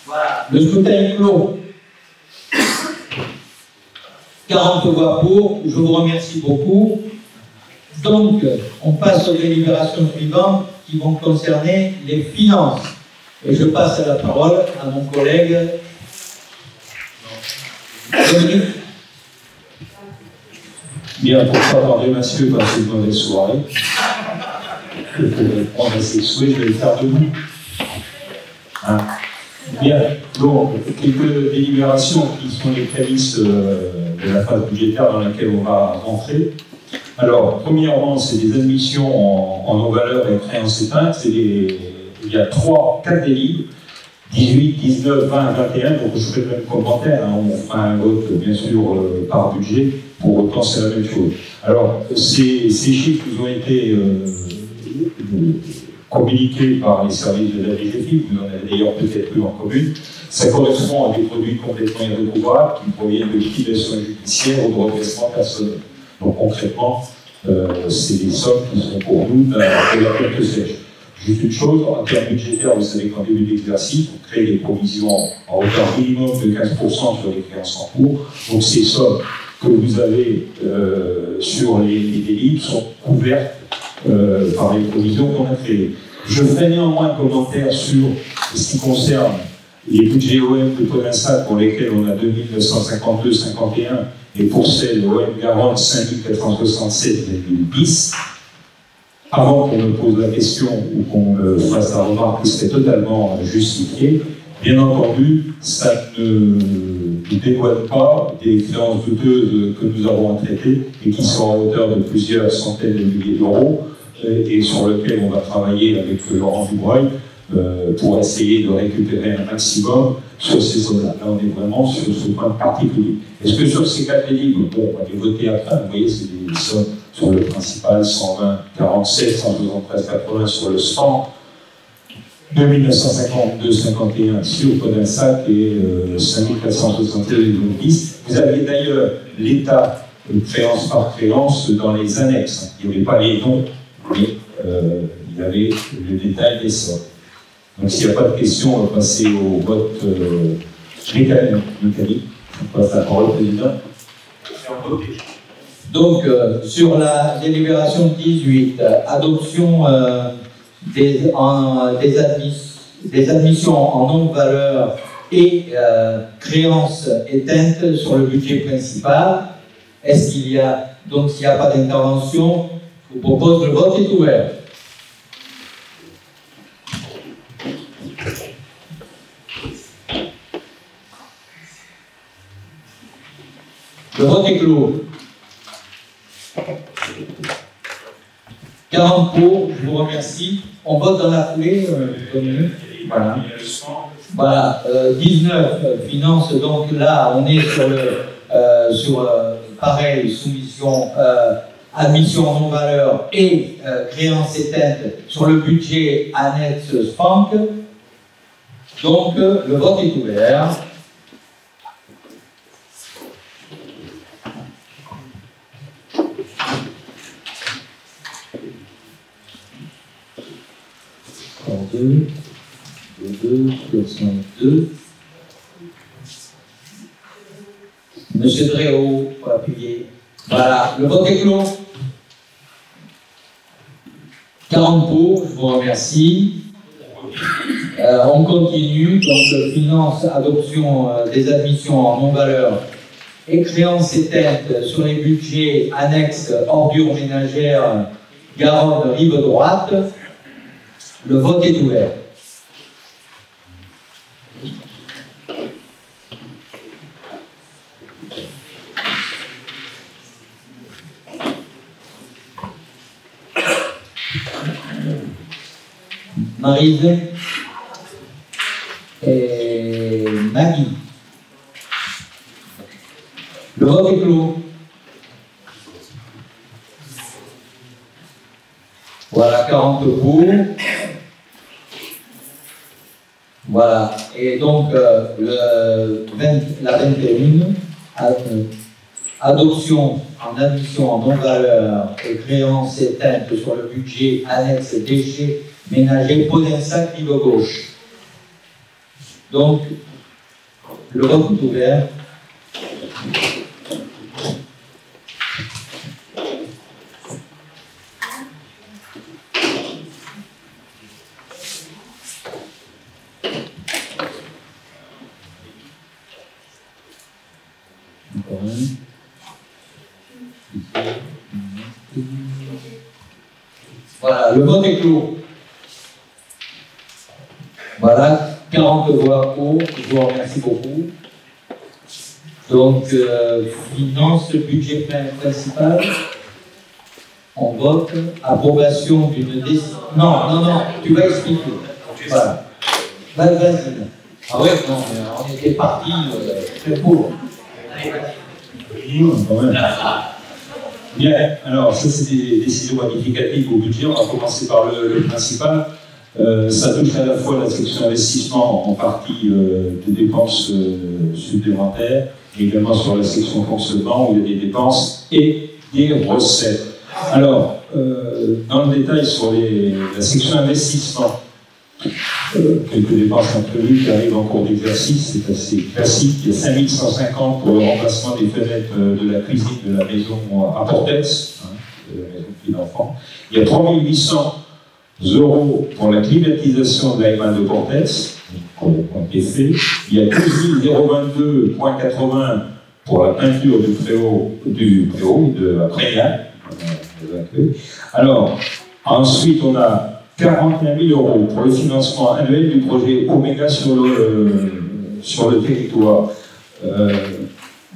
Voilà. Le scrutin est clos. 40 voix pour. Je vous remercie beaucoup. Donc, on passe aux délibérations suivantes qui vont concerner les finances. Et je passe la parole à mon collègue Dominique. Bien, pour ne pas parler, monsieur, passer une mauvaise soirée. Je pourrais prendre ses souhaits, je vais le faire debout. Hein. Bien, donc, quelques délibérations qui sont les prémices de la phase budgétaire dans laquelle on va rentrer. Alors, premièrement, c'est des admissions en non-valeur et créances éteintes. Il y a 4 délibres, 18, 19, 20, 21, donc je ferai le même commentaire. Hein. On fera un vote, bien sûr, par budget. Pour autant, c'est la même chose. Alors, ces chiffres nous ont été communiqués par les services de la DGFiP, vous en avez d'ailleurs peut-être eu en commune. Ça correspond à des produits complètement irrécouvrables qui proviennent de liquidation judiciaire ou de redressement personnel. Donc concrètement, c'est des sommes qui sont pour nous de la perte sèche. Juste une chose, en termes budgétaires, vous savez qu'en début d'exercice, on crée des provisions en hauteur minimum de 15% sur les créances en cours. Donc ces sommes que vous avez sur les délits sont couvertes par les provisions qu'on a créées. Je ferai néanmoins un commentaire sur ce qui concerne les budgets OM de Podensac pour lesquels on a 2952,51 et pour celles OM Garante 5467,10. Avant qu'on me pose la question ou qu'on me fasse la remarque qui serait totalement justifiée, bien entendu, ça ne nous dévoile pas des créances douteuses que nous avons à traiter et qui sont à hauteur de plusieurs centaines de milliers d'euros et sur lesquels on va travailler avec Laurent Dubreuil pour essayer de récupérer un maximum sur ces zones-là. Là, on est vraiment sur ce point particulier. Est-ce que sur ces 4 délibres, bon, on va les voter après, vous voyez, c'est des sommes sur le principal, 120, 47, 173, 80 sur le 100, 2952, 51 sur Podensac et 5471,10. Vous avez d'ailleurs l'état de créance par créance dans les annexes. Il n'y avait pas les noms, mais il y avait le détail des sommes. Donc s'il n'y a pas de questions, on va passer au vote mécanique. On passe la parole au président. Donc, sur la délibération 18, adoption des admissions en non-valeur et créances éteintes sur le budget principal. Est-ce qu'il y a, donc s'il n'y a pas d'intervention, je vous propose le vote est ouvert. Le vote est clos. 40 pour, je vous remercie. On vote dans la foulée, voilà. Voilà, 19 finances, donc là on est sur pareil, soumission, admission en non-valeur et créance éteinte sur le budget annexe SPANC. Donc le vote est ouvert. Deux, 62. Monsieur Dréau, pour appuyer. Voilà, le vote est clos. 40 pour, je vous remercie. On continue, donc finance, adoption des admissions en non-valeur et créances éteintes sur les budgets annexes ordures ménagères Garonne rive droite. Le vote est ouvert. Maryse et Maggie. Le vote est clos. Voilà, 40 pour. Voilà. Et donc, la 21, adoption en admission en non-valeur et créance éteinte sur le budget annexe déchets ménagers Podensac rive gauche. Donc, le vote est ouvert. Voilà, le vote est clos. Voilà, 40 voix pour, je vous remercie beaucoup. Donc, finance, budget principal, on vote, approbation d'une décision. Non, tu vas expliquer. Voilà. Vas-y. Ah ouais, non, on était parti très pour. Bien, alors ça c'est des décisions modificatives au budget. On va commencer par le principal. Ça touche à la fois la section investissement en partie de dépenses supplémentaires, et également sur la section fonctionnement où il y a des dépenses et des recettes. Alors, dans le détail sur la section investissement, quelques dépenses imprévues qui arrivent en cours d'exercice, c'est assez classique. Il y a 5150 pour le remplacement des fenêtres de la cuisine de la maison à Portets, de la maison de d'enfants. Il y a 3800 € pour la climatisation de l'AMA de Portets, qui est fait. Il y a 12 022,80 pour la peinture du préau de la Prégnat. Alors, ensuite, on a 41 000 € pour le financement annuel du projet Oméga sur le territoire.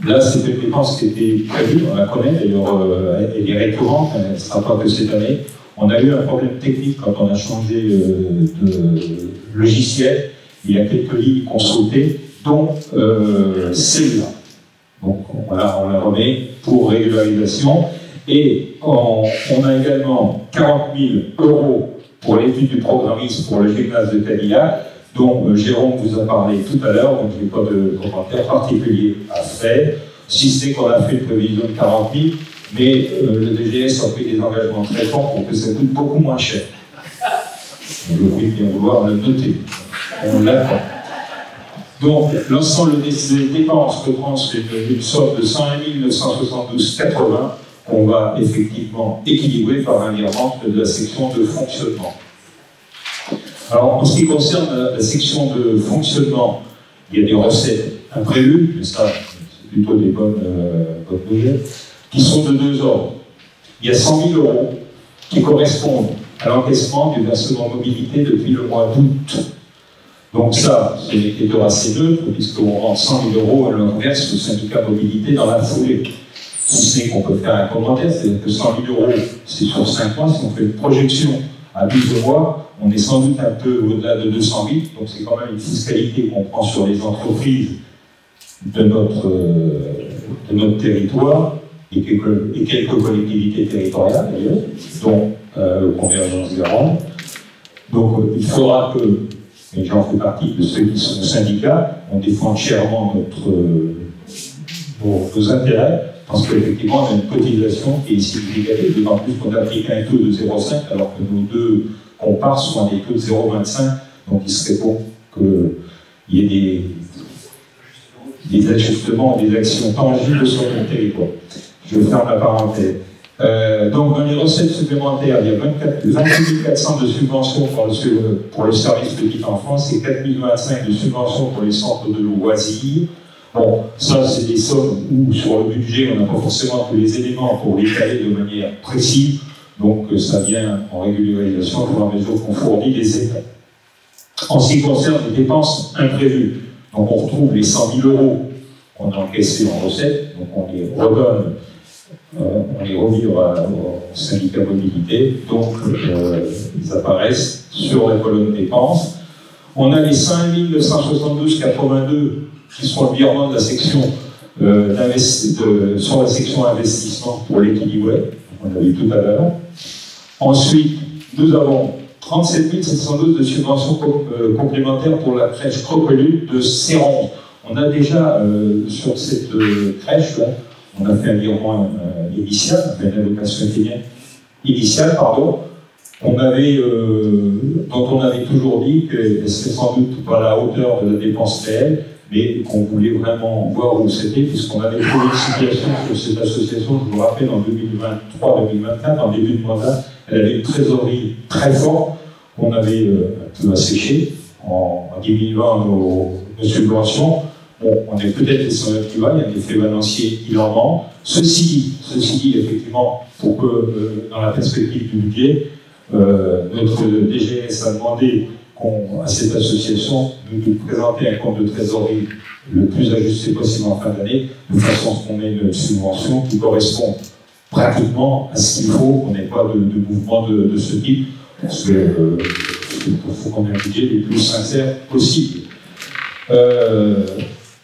Là, c'était une dépense qui était prévue, on la connaît, d'ailleurs, elle est récurrente, elle ne sera pas que cette année. On a eu un problème technique quand on a changé de logiciel. Il y a quelques lignes qu'on sautait, dont celle-là. Donc voilà, on la remet pour régularisation. Et on a également 40 000 € pour l'étude du programmisme pour le gymnase de Cadillac, dont Jérôme vous a parlé tout à l'heure, donc je n'ai pas de commentaire particulier à faire, si ce n'est qu'on a fait une prévision de 40 000, mais le DGS a pris des engagements très forts pour que ça coûte beaucoup moins cher. Je prie bien vouloir le noter. On l'a pas. Donc, l'ensemble des dépenses reprend une somme de 101 972,80 qu'on va effectivement équilibrer par un virement de la section de fonctionnement. Alors, en ce qui concerne la section de fonctionnement, il y a des recettes imprévues, mais ça, c'est plutôt des bonnes nouvelles, qui sont de deux ordres. Il y a 100 000 € qui correspondent à l'encaissement du versement mobilité depuis le mois d'août. Donc ça, c'est une écriture assez neutre, puisqu'on rend 100 000 € à l'inverse au syndicat mobilité dans la foulée. Si ce n'est qu'on peut faire un commentaire, c'est-à-dire que 100 000 €, c'est sur 5 mois. Si on fait une projection à 12 mois, on est sans doute un peu au-delà de 200 000. Donc c'est quand même une fiscalité qu'on prend sur les entreprises de notre territoire et quelques collectivités territoriales d'ailleurs, dont Convergence Garonne. Donc il faudra que, et j'en fais partie de ceux qui sont syndicats, on défend chèrement nos intérêts, parce qu'effectivement, on a une cotisation qui est significative, d'autant plus qu'on applique un taux de 0,5, alors que nos deux compars sont à des taux de 0,25, donc il serait bon qu'il y ait des ajustements, des actions tangibles sur le territoire. Je ferme la parenthèse. Donc, dans les recettes supplémentaires, il y a 28 400 de subventions pour le service petite enfance et 4 025 de subventions pour les centres de loisirs. Bon, ça, c'est des sommes où, sur le budget, on n'a pas forcément tous les éléments pour l'étaler de manière précise. Donc, ça vient en régularisation au fur et à mesure qu'on fournit les états. En ce qui concerne les dépenses imprévues, donc on retrouve les 100 000 € qu'on a encaissés en recettes, donc on les redonne, on les revire au syndicat mobilité, donc ils apparaissent sur la colonne dépenses. On a les 5 972,82 qui sont le virement de la section sur la section investissement pour l'équilibré, on l'a vu tout à l'heure. Ensuite, nous avons 37 712 de subventions complémentaires pour la crèche Crocolute de Céron. On a déjà, sur cette crèche-là, on a fait un virement initial, une allocation initiale, pardon, dont on avait toujours dit qu'elle serait sans doute pas à la hauteur de la dépense réelle, mais qu'on voulait vraiment voir où c'était, puisqu'on avait trouvé une situation sur cette association, je vous rappelle, en 2023-2024, en début de mandat, elle avait une trésorerie très forte, qu'on avait un peu asséchée en diminuant nos subventions. Bon, on est peut-être les seuls qui va, il y a un effet balancier, il en manque. Ceci dit, effectivement, pour que, dans la perspective du budget, notre DGS a demandé à cette association de nous présenter un compte de trésorerie le plus ajusté possible en fin d'année, de façon à ce qu'on ait une subvention qui correspond pratiquement à ce qu'il faut, qu'on n'ait pas de mouvement de ce type, parce qu'il faut qu'on ait un budget le plus sincère possible.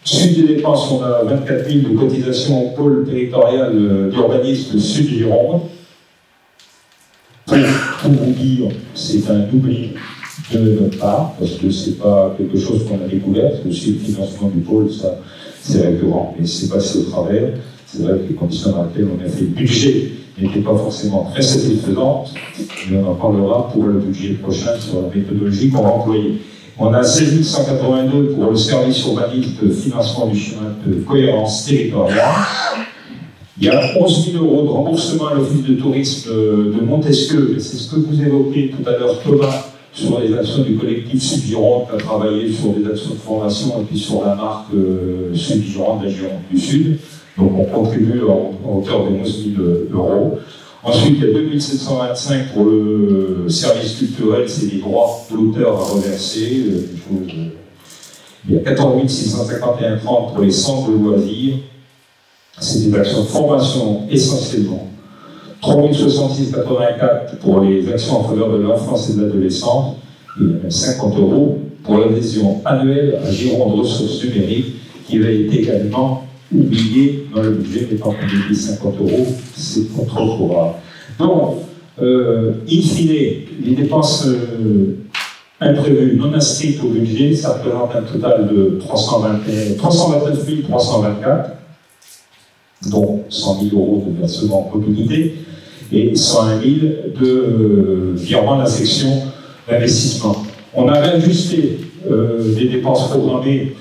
Suite des dépenses, on a 24 000 de cotisations au pôle territorial d'urbanisme Sud-Gironde. Pour vous dire, c'est un oubli de notre part, parce que ce n'est pas quelque chose qu'on a découvert, parce que aussi le financement du pôle, ça, c'est récurrent, mais c'est passé au travers. C'est vrai que les conditions dans lesquelles on a fait le budget n'étaient pas forcément très satisfaisantes, mais on en parlera pour le budget prochain sur la méthodologie qu'on va employer. On a 16 182 pour le service urbaniste de financement du chemin de cohérence territoriale. Il y a 11 000 € de remboursement à l'Office de tourisme de Montesquieu, et c'est ce que vous évoquez tout à l'heure, Thomas, sur les actions du collectif Sud-Gironde, qui a travaillé sur des actions de formation et puis sur la marque Sud-Gironde, la Gironde du Sud. Donc on contribue à hauteur de 11 000 €. Ensuite, il y a 2 725 pour le service culturel, c'est les droits d'auteur à reverser. Il y a 14 651,30 pour les centres de loisirs. C'est des actions de formation essentiellement. 3 066,84 pour les actions en faveur de l'enfance et de l'adolescence. Et il y a même 50 € pour l'adhésion annuelle à Gironde Ressources Numériques, qui va être également oublié dans le budget, mais tant qu'on dit 50 €, c'est pas trop grave. Donc, in fine, les dépenses imprévues non inscrites au budget, ça représente un total de 329 324, dont 100 000 € de versement mobilité et 101 000 de virement de la section d'investissement. On a réajusté des dépenses programmées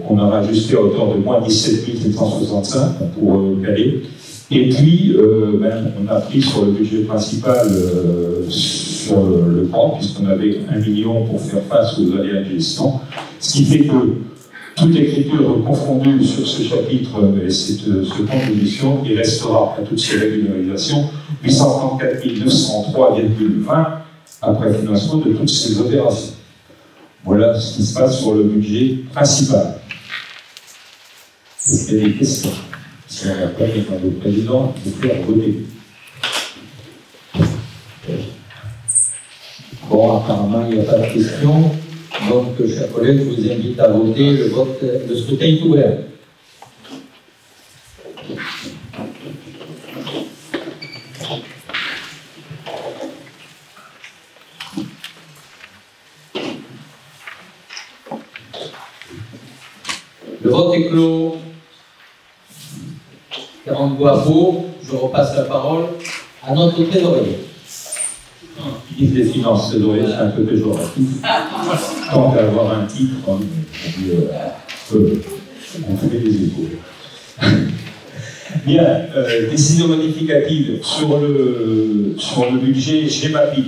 qu'on a rajusté à hauteur de moins 17 765 pour caler. Et puis, on a pris sur le budget principal sur le compte, puisqu'on avait 1 million pour faire face aux aléas de gestion, ce qui fait que toute écriture confondue sur ce chapitre et ce compte de gestion, il restera à toutes ces régularisations 834 903,20 après financement de toutes ces opérations. Voilà ce qui se passe sur le budget principal. Est-ce qu'il y a des questions? Si on n'a pas, il y a le président qui peut faire voter. Bon, apparemment, il n'y a pas de questions. Donc, chers collègues, je vous invite à voter. Le scrutin est ouvert. Le vote est clos. 40 voix pour. Je repasse la parole à notre trésorier. Ministre des Finances, trésorier, c'est un peu péjoratif. Tant qu'à avoir un titre, on fait des épaules. Bien, décision modificative sur le budget GEMAPI.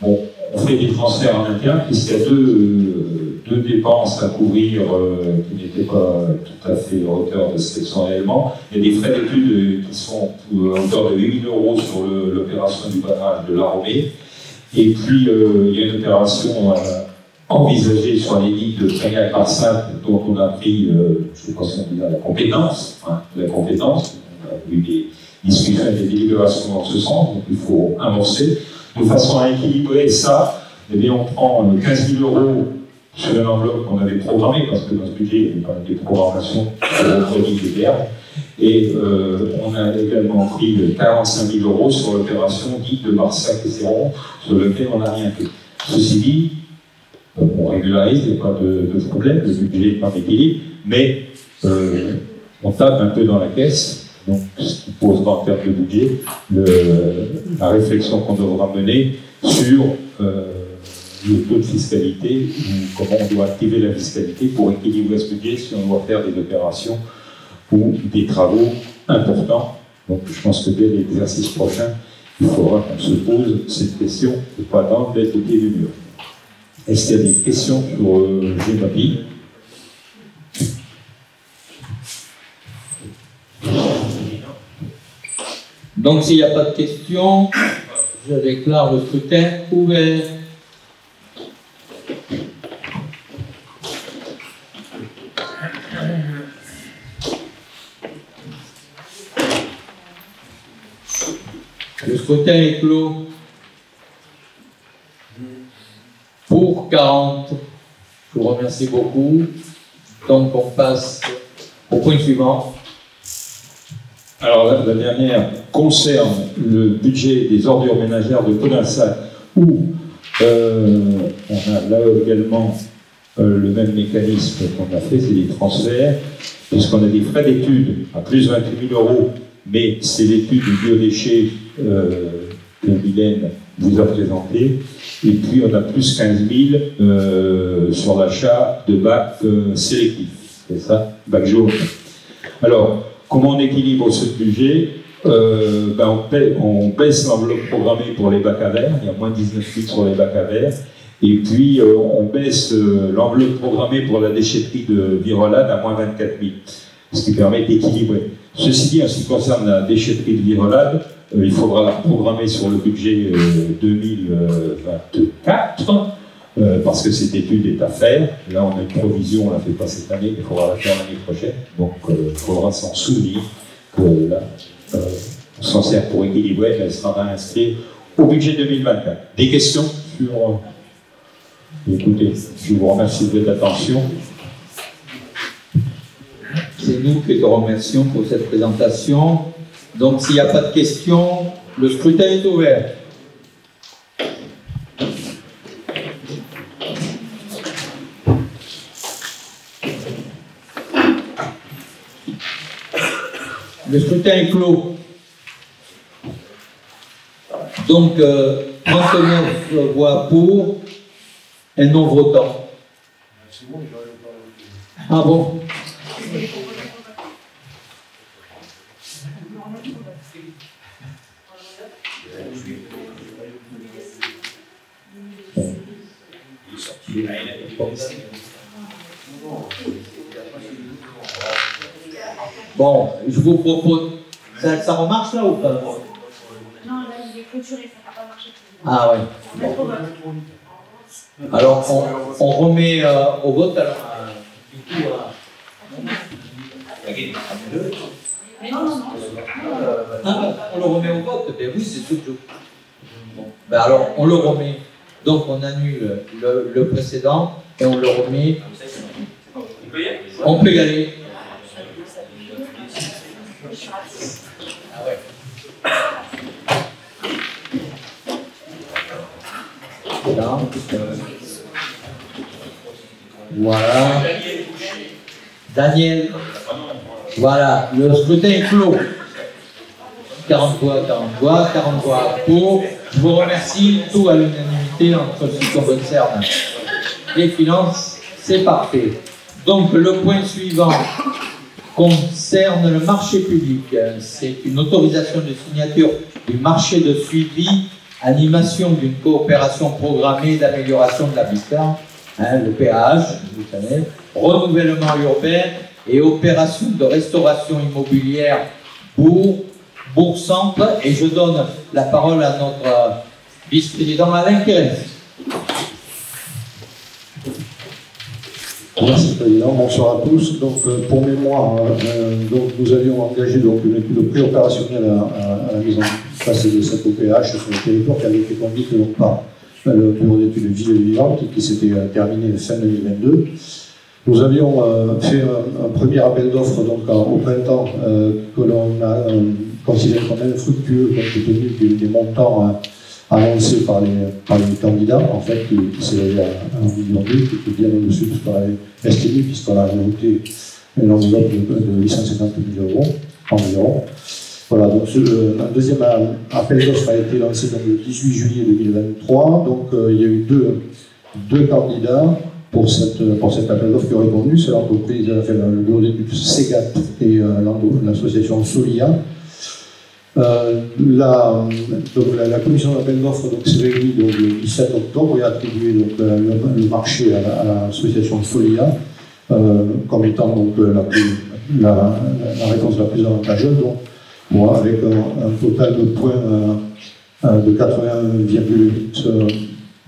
Bon, on fait des transferts en interne puisqu'il y a deux dépenses à couvrir qui n'étaient pas tout à fait à hauteur de ce qu'elles sont réellement. Il y a des frais d'études qui sont à hauteur de 8 000 € sur l'opération du barrage de l'Armée. Et puis, il y a une opération envisagée sur les ligues de Tringac-Marsac dont on a pris, je ne sais pas si on dit la compétence. On a eu des discussions et des délibérations dans ce sens, donc il faut avancer. De façon à équilibrer ça, eh bien, on prend 15 000 € sur une enveloppe qu'on avait programmée, parce que dans ce budget, il y avait quand même des programmations pour les des verbes. Et on a également pris 45 000 € sur l'opération dite de Marsac et Céron, sur lequel on n'a rien fait. Ceci dit, on régularise, il n'y a pas de problème, le budget est en équilibre, mais on tape un peu dans la caisse. Donc, ce qui posera en termes de budget la réflexion qu'on devra mener sur le taux de fiscalité ou comment on doit activer la fiscalité pour équilibrer ce budget si on doit faire des opérations ou des travaux importants. Donc, je pense que dès l'exercice prochain, il faudra qu'on se pose cette question et pas attendre d'être au pied du mur. Est-ce qu'il y a des questions sur GEMAPI ? Donc, s'il n'y a pas de questions, je déclare le scrutin ouvert. Le scrutin est clos. Pour 40. Je vous remercie beaucoup. Donc, on passe au point suivant. Alors la dernière concerne le budget des ordures ménagères de Podinsac, où on a là également le même mécanisme qu'on a fait, c'est des transferts, puisqu'on a des frais d'études à plus 28 000 €, mais c'est l'étude du biodéchet que Mylène vous a présenté, et puis on a plus 15 000 sur l'achat de bacs sélectifs, c'est ça, bacs jaunes. Alors, comment on équilibre ce budget? On baisse l'enveloppe programmée pour les bacs à verre, il y a moins 19 000 sur les bacs à verre, et puis on baisse l'enveloppe programmée pour la déchetterie de Virolade à moins 24 000, ce qui permet d'équilibrer. Ceci dit, en ce qui concerne la déchetterie de Virolade, il faudra la programmer sur le budget 2024, parce que cette étude est à faire. Là, on a une provision, on ne la fait pas cette année, mais il faudra la faire l'année prochaine. Donc, il faudra s'en souvenir que là, on s'en sert pour équilibrer, elle sera inscrite au budget 2024. Des questions sur... Écoutez, je vous remercie de votre attention. C'est nous qui te remercions pour cette présentation. Donc, s'il n'y a pas de questions, le scrutin est ouvert. Le scrutin est clos. Donc, 39 voix pour et non votant. Ah bon? Bon, je vous propose... Ça remarche là ou pas? Non, là il est clôturé, ça ne va pas marcher. Ah ouais. Bon. Alors on remet au vote alors. Du coup, on le remet au vote. Ben oui, c'est tout. Bon. Ben alors on le remet. Donc on annule le précédent et on le remet. On peut y aller. Ah ouais. Là. Voilà. Daniel. Voilà. Le scrutin est clos. 40 voix pour. Je vous remercie. Tout à l'unanimité entre ce qui concerne les finances. C'est parfait. Donc le point suivant concerne le marché public. C'est une autorisation de signature du marché de suivi, animation d'une coopération programmée d'amélioration de l'habitat, le PAH, vous savez, renouvellement urbain et opération de restauration immobilière Bourg-Centre. Et je donne la parole à notre vice-président Alain Kérès. Merci Président, bonsoir à tous. Donc pour mémoire, donc, nous avions engagé donc, une étude pré-opérationnelle à la mise en place de cette OPH sur le territoire qui avait été conduite donc, par le bureau d'études Ville Vivante qui s'était terminé fin 2022. Nous avions fait un premier appel d'offres donc au printemps que l'on a considéré comme infructueux compte tenu des montants annoncé par les candidats, en fait, qui s'élevait à 1,2 million, qui était bien au-dessus de ce qu'on avait estimé, puisqu'on a ajouté une enveloppe de 850 000 euros environ. Voilà, donc un deuxième appel d'offres a été lancé donc, le 18 juillet 2023. Donc il y a eu deux candidats pour cet appel d'offres qui ont répondu. C'est l'entreprise, le bureau d'études SEGAT et l'association Solia. La commission d'appel d'offres s'est réunie le 17 octobre et a attribué donc, le marché à l'association Solia comme étant donc, la réponse la plus avantageuse. Donc, bon, avec un total de points de 80,8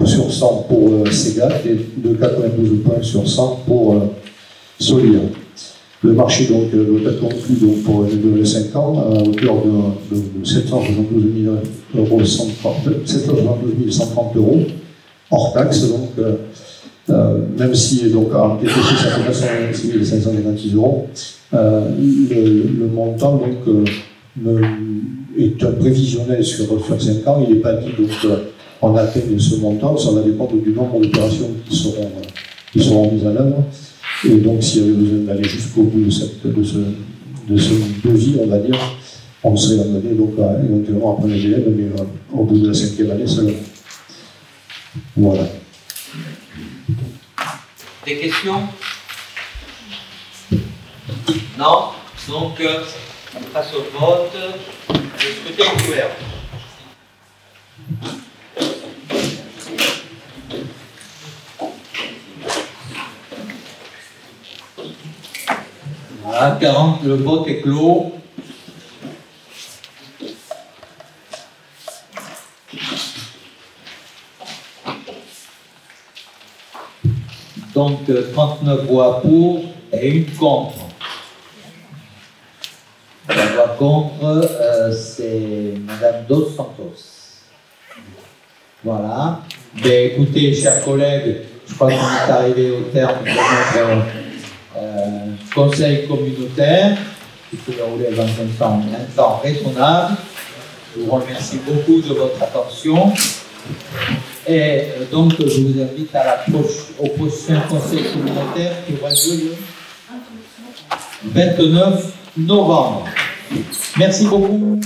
sur 100 pour Segat et de 92 points sur 100 pour Solia. Le marché donc, doit être conclu donc, pour une durée de 5 ans à hauteur de 772 130 euros hors taxe. Donc, même si donc, en TTC ça fait 926 556 euros, le montant donc, est un prévisionnel sur 5 ans. Il n'est pas dit donc, on atteint ce montant, ça va dépendre du nombre d'opérations qui seront mises en œuvre. Et donc, s'il y avait besoin d'aller jusqu'au bout de ce devis, on va dire, on serait amené donc éventuellement à prendre les élèves, mais au bout de la 5e année seulement. Voilà. Des questions? Non? Donc, on passe au vote. Le scrutin est ouvert. Voilà, 40, le vote est clos. Donc 39 voix pour et une contre. La voix contre, c'est Madame Dos Santos. Voilà. Mais écoutez, chers collègues, je crois qu'on est arrivé au terme de notre conseil communautaire qui se déroulait dans un temps raisonnable. Je vous remercie beaucoup de votre attention. Et donc, je vous invite au prochain conseil communautaire qui aura lieu le 29 novembre. Merci beaucoup.